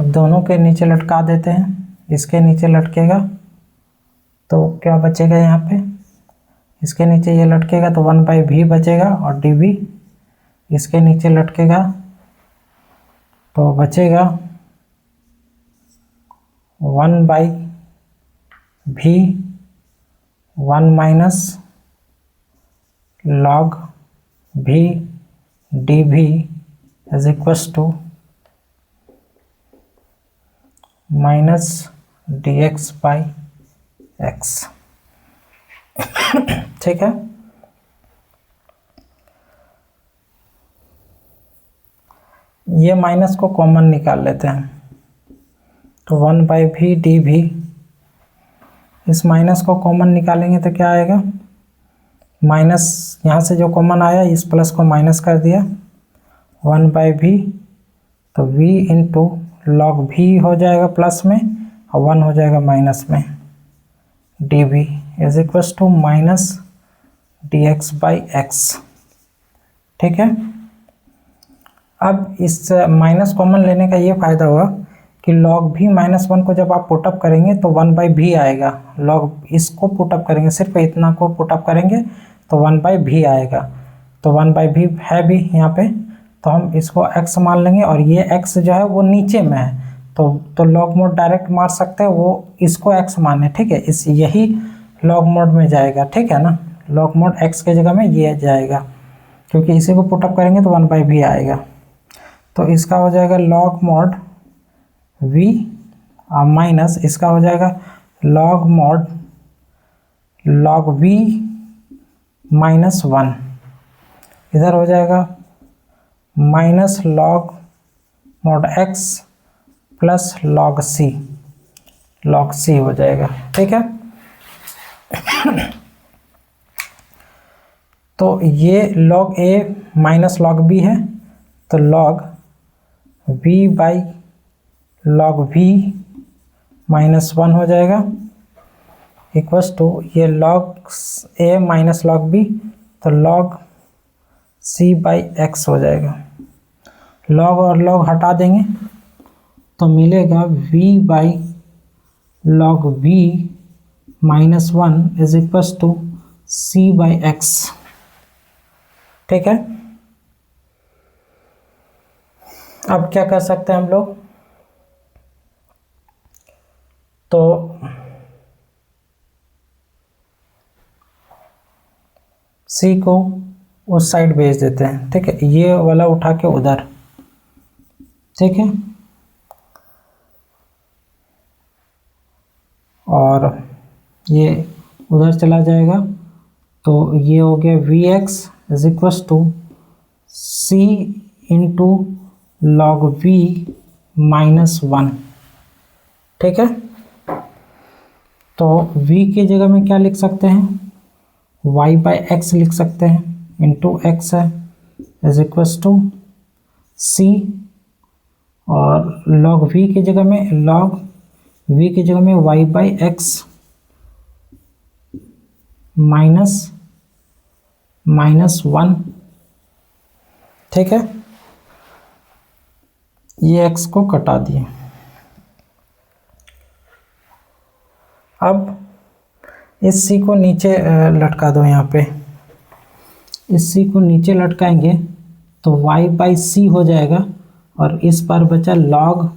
अब दोनों के नीचे लटका देते हैं, इसके नीचे लटकेगा तो क्या बचेगा, यहाँ पे इसके नीचे ये लटकेगा तो 1 बाई v बचेगा, और dv इसके नीचे लटकेगा तो बचेगा 1 by v 1 minus log v dv is equals to minus dx by x। ठीक है, ये माइनस को कॉमन निकाल लेते हैं तो 1 बाई v dv, इस माइनस को कॉमन निकालेंगे तो क्या आएगा, माइनस यहाँ से जो कॉमन आया इस प्लस को माइनस कर दिया 1/v, तो v इंटू लॉग v हो जाएगा प्लस में और 1 हो जाएगा माइनस में, dv is equals to minus dx/x। ठीक है, अब इस माइनस कॉमन लेने का ये फ़ायदा हुआ कि log v -1 को जब आप पुटअप करेंगे तो 1/v आएगा। log इसको पुटअप करेंगे, सिर्फ इतना को पुटअप करेंगे तो 1/v आएगा। तो 1/v है भी यहाँ पे, तो हम इसको x मान लेंगे और ये x जो है वो नीचे में है, तो log मोड डायरेक्ट मार सकते हैं, वो इसको x माने। ठीक है, इस यही log मोड में जाएगा। ठीक है ना, log मोड x के जगह में ये जाएगा, क्योंकि इसी को पुटअप करेंगे तो 1/v आएगा। तो इसका हो जाएगा log मोड v माइनस इसका हो जाएगा log मोड log v -1, इधर हो जाएगा minus log mode x plus log c हो जाएगा। ठीक है, तो ये log a minus log b है, तो log v/log v -1 हो जाएगा इक्वल्स टू ये log a minus log b, तो log c/x हो जाएगा। log और log हटा देंगे तो मिलेगा v/log v -1 is equals to c/x। ठीक है, अब क्या कर सकते हैं हम लोग, तो c को उस साइड भेज देते हैं। ठीक है, ये वाला उठा के उधर। ठीक है, और ये उधर चला जाएगा, तो ये हो गया vx is equals to c into log v -1। ठीक है, तो v की जगह में क्या लिख सकते हैं, y/x लिख सकते हैं, इंटू x है इज इक्वल्स टू c, और log v की जगह में y/x -1। ठीक है, ये x को कटा दिए। अब इस c को नीचे लटका दो, यहाँ पे इस c को नीचे लटकाएंगे तो y/c हो जाएगा, और इस पर बचा log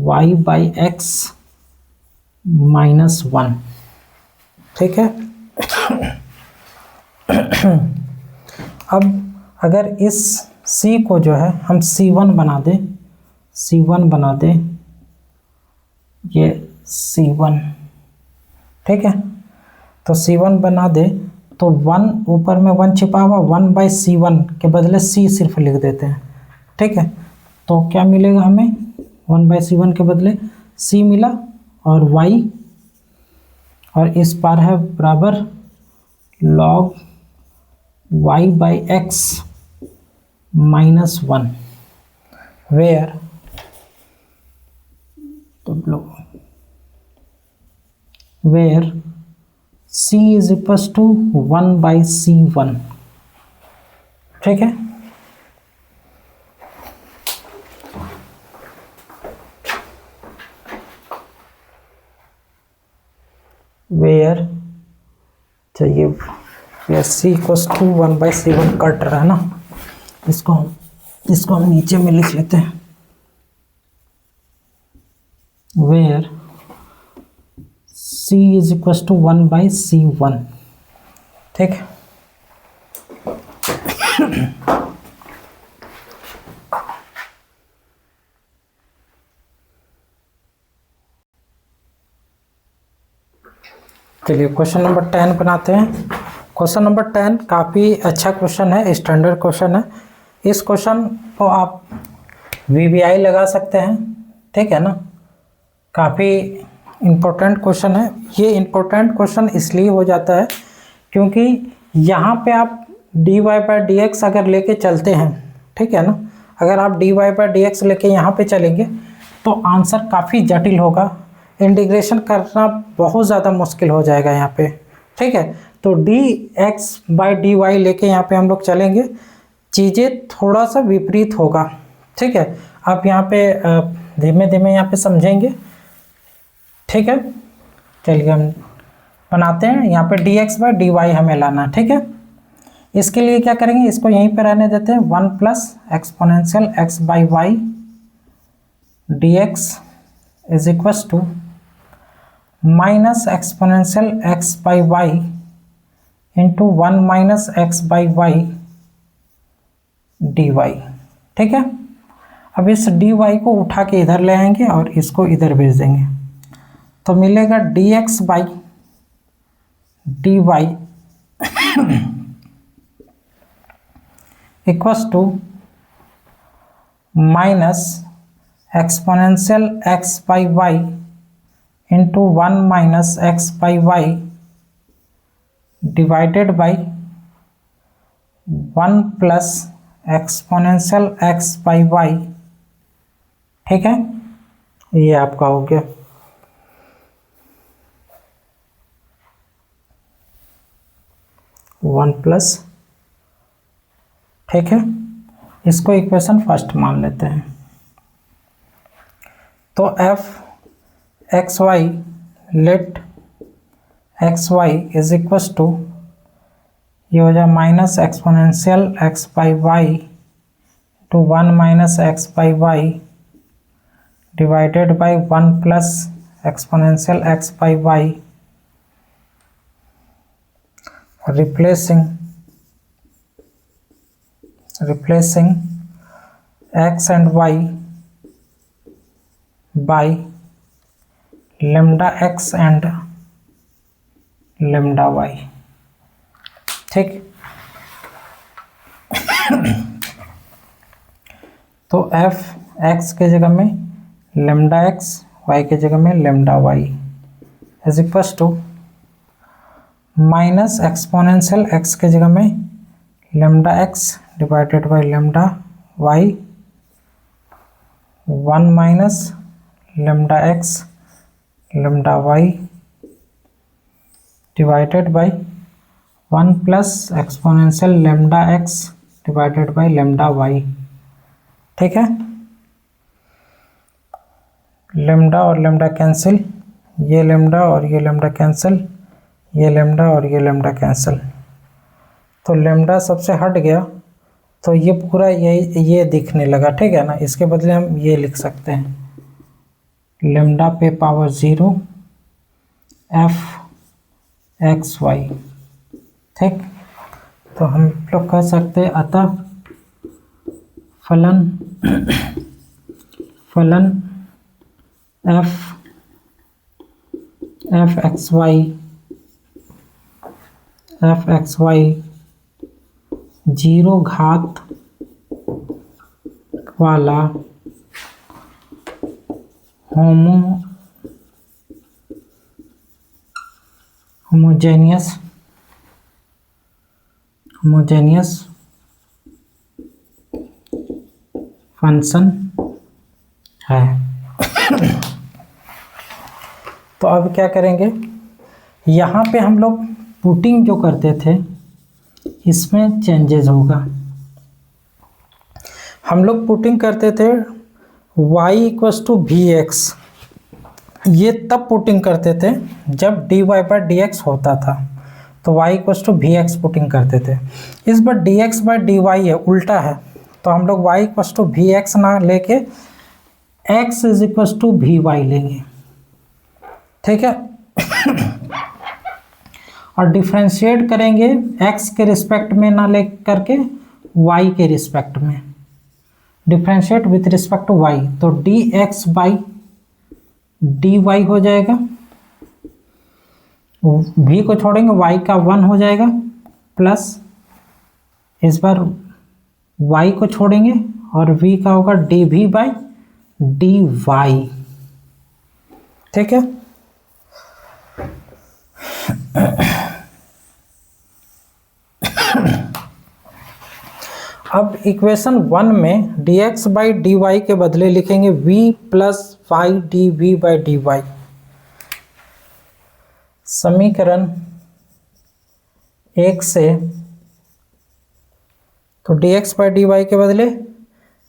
y/x -1। ठीक है, अब अगर इस c को जो है हम c1 बना दें, ये c1। ठीक है, तो c1 बना दे तो 1 ऊपर में 1 छिपा हुआ, 1/c1 के बदले c सिर्फ लिख देते हैं। ठीक है, तो क्या मिलेगा हमें, 1/c1 के बदले c मिला, और y, और इस पार है बराबर log y/x -1, where c is equals to 1/c1। ठीक है, where चाहिए c equals to 1/c1 cut रहा है ना, इसको हम नीचे में लिख लेते हैं, where c is equals to 1/c1। ठीक है, चलिए क्वेश्चन नंबर 10 बनाते हैं। क्वेश्चन नंबर 10 काफ़ी अच्छा क्वेश्चन है, स्टैंडर्ड क्वेश्चन है। इस क्वेश्चन को आप VBI लगा सकते हैं। ठीक है ना, काफ़ी इम्पोर्टेंट क्वेश्चन है। ये इम्पोर्टेंट क्वेश्चन इसलिए हो जाता है क्योंकि यहाँ पे आप dy बाई डी एक्स अगर लेके चलते हैं, ठीक है ना, अगर आप dy बाई डी एक्स लेके यहाँ पे चलेंगे तो आंसर काफ़ी जटिल होगा, इंटीग्रेशन करना बहुत ज़्यादा मुश्किल हो जाएगा यहाँ पे, ठीक है। तो dx बाई डी वाई लेके यहाँ पे हम लोग चलेंगे, चीज़ें थोड़ा सा विपरीत होगा, ठीक है। आप यहाँ पे धीमे धीमे यहाँ पे समझेंगे, ठीक है। चलिए हम बनाते हैं, यहाँ पे dx बाई डी वाई हमें लाना, ठीक है। इसके लिए क्या करेंगे, इसको यहीं पे रहने देते हैं, 1 plus exponential x by y D x is equals to minus exponential x by y into 1 minus x by y D y, ठीक है। अब इस डी वाई को उठा के इधर ले आएंगे और इसको इधर भेज देंगे, तो मिलेगा dx by D Y equals to minus exponential x by y into 1 minus x by y divided by 1 plus exponential x by Y, ठीक है। ये आपका हो गया। वन प्लस, ठीक है। इसको इक्वेशन फर्स्ट मान लेते हैं, तो f x y let x y is equals to, ये हो जाए minus exponential x by y to 1 minus x by y divided by 1 plus exponential x by y, replacing x and y by lambda x and lambda y, ठीक। तो f x के जगह में lambda x, y के जगह में lambda y is equal to minus exponential x के जगह में lambda x divided by lambda y, 1 minus lambda x lambda y divided by 1 plus exponential lambda x divided by lambda y, ठीक है। lambda और lambda cancel, ये lambda और ये lambda cancel, ये lambda और ये lambda कैंसिल, तो lambda सबसे हट गया, तो ये पूरा ये दिखने लगा, ठीक है ना। इसके बदले हम ये लिख सकते हैं, lambda पे पावर 0 f एक्स वाई, ठीक। तो हम लोग कह सकते हैं अतः फलन f एक्स वाई 0 घात वाला होमोजेनियस फंक्शन है। तो अब क्या करेंगे, यहाँ पे हम लोग पुटिंग जो करते थे इसमें चेंजेस होगा। हम लोग पुटिंग करते थे y equals to we x, ये तब पुटिंग करते थे जब dy बाई डी एक्स होता था, तो y equals to we x putting करते थे। इस बार dx बाई डी वाई है, उल्टा है, तो हम लोग y equals to we x ना लेके x is equals to v y लेंगे, ठीक है। और डिफ्रेंशिएट करेंगे x के रिस्पेक्ट में ना ले करके y के रिस्पेक्ट में, differentiate with respect to y, तो dx बाई डी वाई हो जाएगा, v को छोड़ेंगे y का 1 हो जाएगा, प्लस इस बार y को छोड़ेंगे और v का होगा d we by D y, ठीक है। अब इक्वेशन 1 में dx बाई डी वाई के बदले लिखेंगे v plus Y D we by D y. समीकरण 1 से तो dx बाई डी वाई के बदले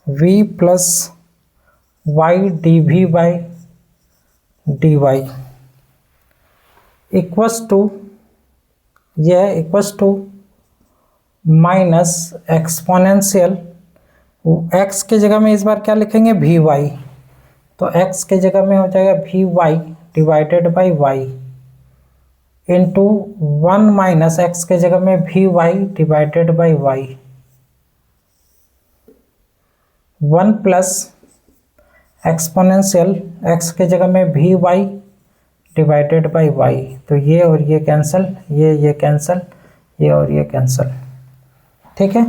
v plus Y D we by D Y equals to, यह equals to minus exponential, x की जगह में इस बार क्या लिखेंगे वी वाई, तो x की जगह में हो जाएगा v y divided by y into 1 minus x के जगह में v y divided by y, 1 plus exponential x के जगह में v y divided by y, तो ये और ये कैंसिल, ये कैंसिल, ये और ये कैंसिल। ठीक है,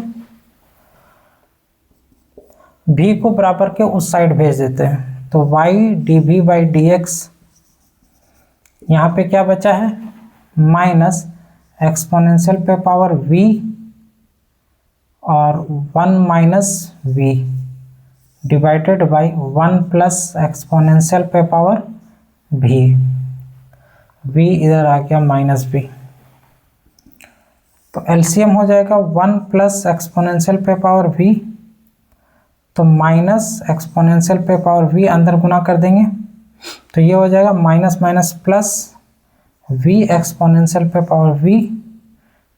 v को बराबर के उस साइड भेज देते हैं, तो y D we by D x, यहाँ पे क्या बचा है माइनस एक्सपोनेंशियल पे पावर v और 1 minus v divided by 1 plus exponential पे पावर v, v इधर आ गया माइनस v, तो एलसीएम हो जाएगा 1 प्लस एक्सपोनेंशियल पे पावर v, तो माइनस एक्सपोनेंशियल पे पावर v अंदर गुना कर देंगे, तो ये हो जाएगा minus minus plus v exponential पे पावर v,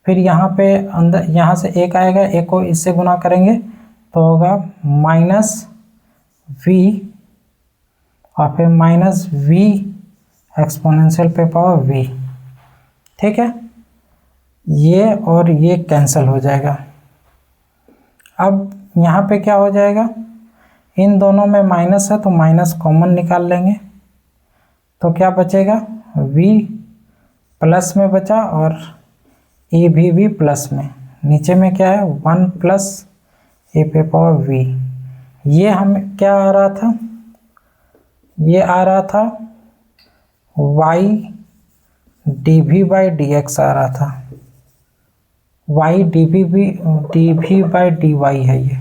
फिर यहाँ पे अंदर यहाँ से एक आएगा, एक को इससे गुना करेंगे तो होगा माइनस v और फिर माइनस v एक्सपोनेंशियल पे पावर v। ठीक है, ये और ये कैंसिल हो जाएगा। अब यहाँ पे क्या हो जाएगा, इन दोनों में माइनस है तो माइनस कॉमन निकाल लेंगे, तो क्या बचेगा v प्लस में बचा और ए भी प्लस में, नीचे में क्या है 1 प्लस ए पे पावर v, ये हमें क्या आ रहा था, ये आ रहा था y D we by D X आ रहा था, y D we by D Y है, ये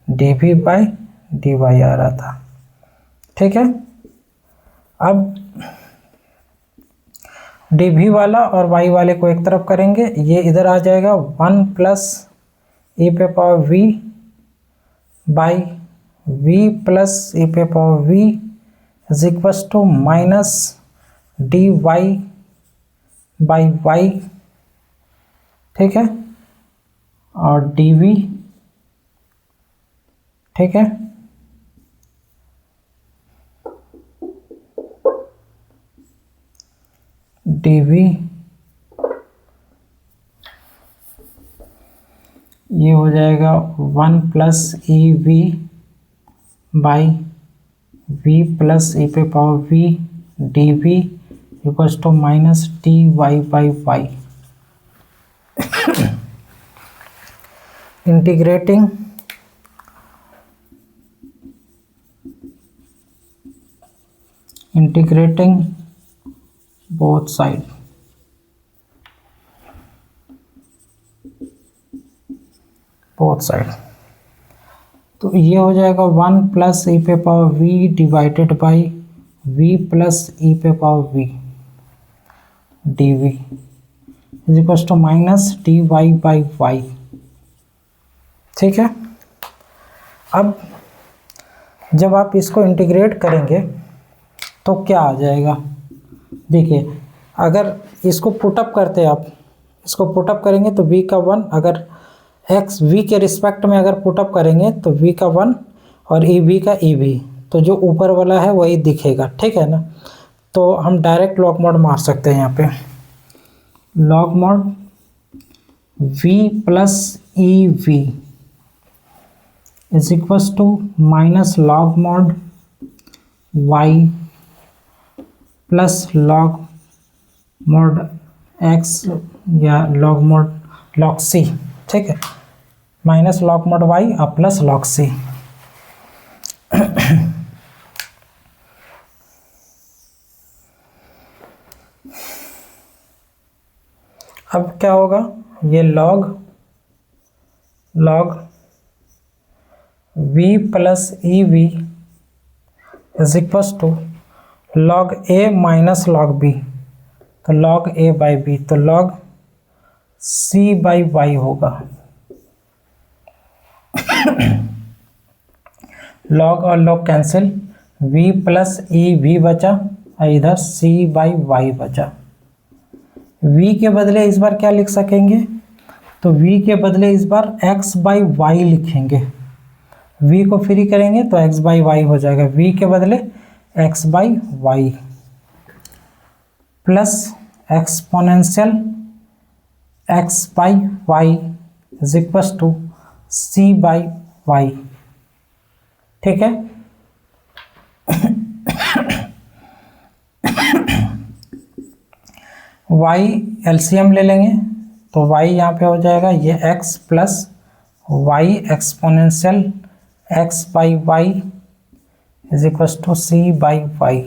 D we by D Y आ रहा था। ठीक है, अब डी वी वाला और y वाले को एक तरफ करेंगे, ये इधर आ जाएगा 1 प्लस ए पे power v by v plus ए पे power v is equals to minus D Y by Y. ठीक है, और डी वी, ठीक है, डी वी ये हो जाएगा 1 plus e v by v plus ए पे power v d v equals to minus D Y by y. Integrating both side, तो ये हो जाएगा 1 प्लस ई पे power v divided by v plus e पे power v d we is equal to minus D Y by Y. ठीक है, अब जब आप इसको इंटीग्रेट करेंगे तो क्या आ जाएगा, देखिए अगर इसको पुटअप करते हैं, आप इसको पुटअप करेंगे तो v का 1, अगर x v के रिस्पेक्ट में अगर पुटअप करेंगे तो v का 1 और e v का e v, तो जो ऊपर वाला है वही दिखेगा। ठीक है ना, तो हम डायरेक्ट लॉग मॉड मार सकते हैं, यहाँ पे log mod v plus e v is equals to minus log mod y plus log mod x या लॉग मॉड लॉग c। ठीक है, माइनस लॉग मॉड y और प्लस लॉग c। अब क्या होगा, ये log v plus e v is equal to log a minus log b, तो log a by B, तो लॉग सी बाई वाई होगा। लॉग और log cancel, v plus e we बचा और इधर c बाई वाई बचा। v के बदले इस बार क्या लिख सकेंगे, तो v के बदले इस बार x बाई वाई लिखेंगे। v को फ्री करेंगे तो x बाई वाई हो जाएगा, v के बदले x by y plus exponential x by y is equal to c by Y. ठीक है, y एलसीएम ले लेंगे तो y यहाँ पे हो जाएगा ये x plus y exponential x by y is equal to c by y.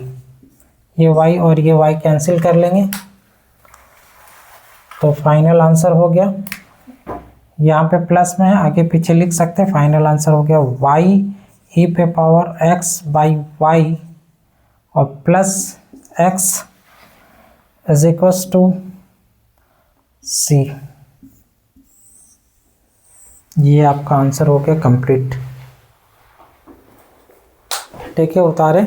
ये y और ये y कैंसिल कर लेंगे तो फाइनल आंसर हो गया, यहाँ पे प्लस में है आगे पीछे लिख सकते हैं। फाइनल आंसर हो गया y e पे पावर x बाई वाई और plus x is equal to c। ये आपका आंसर हो गया कंप्लीट। ठीक है, उतारे।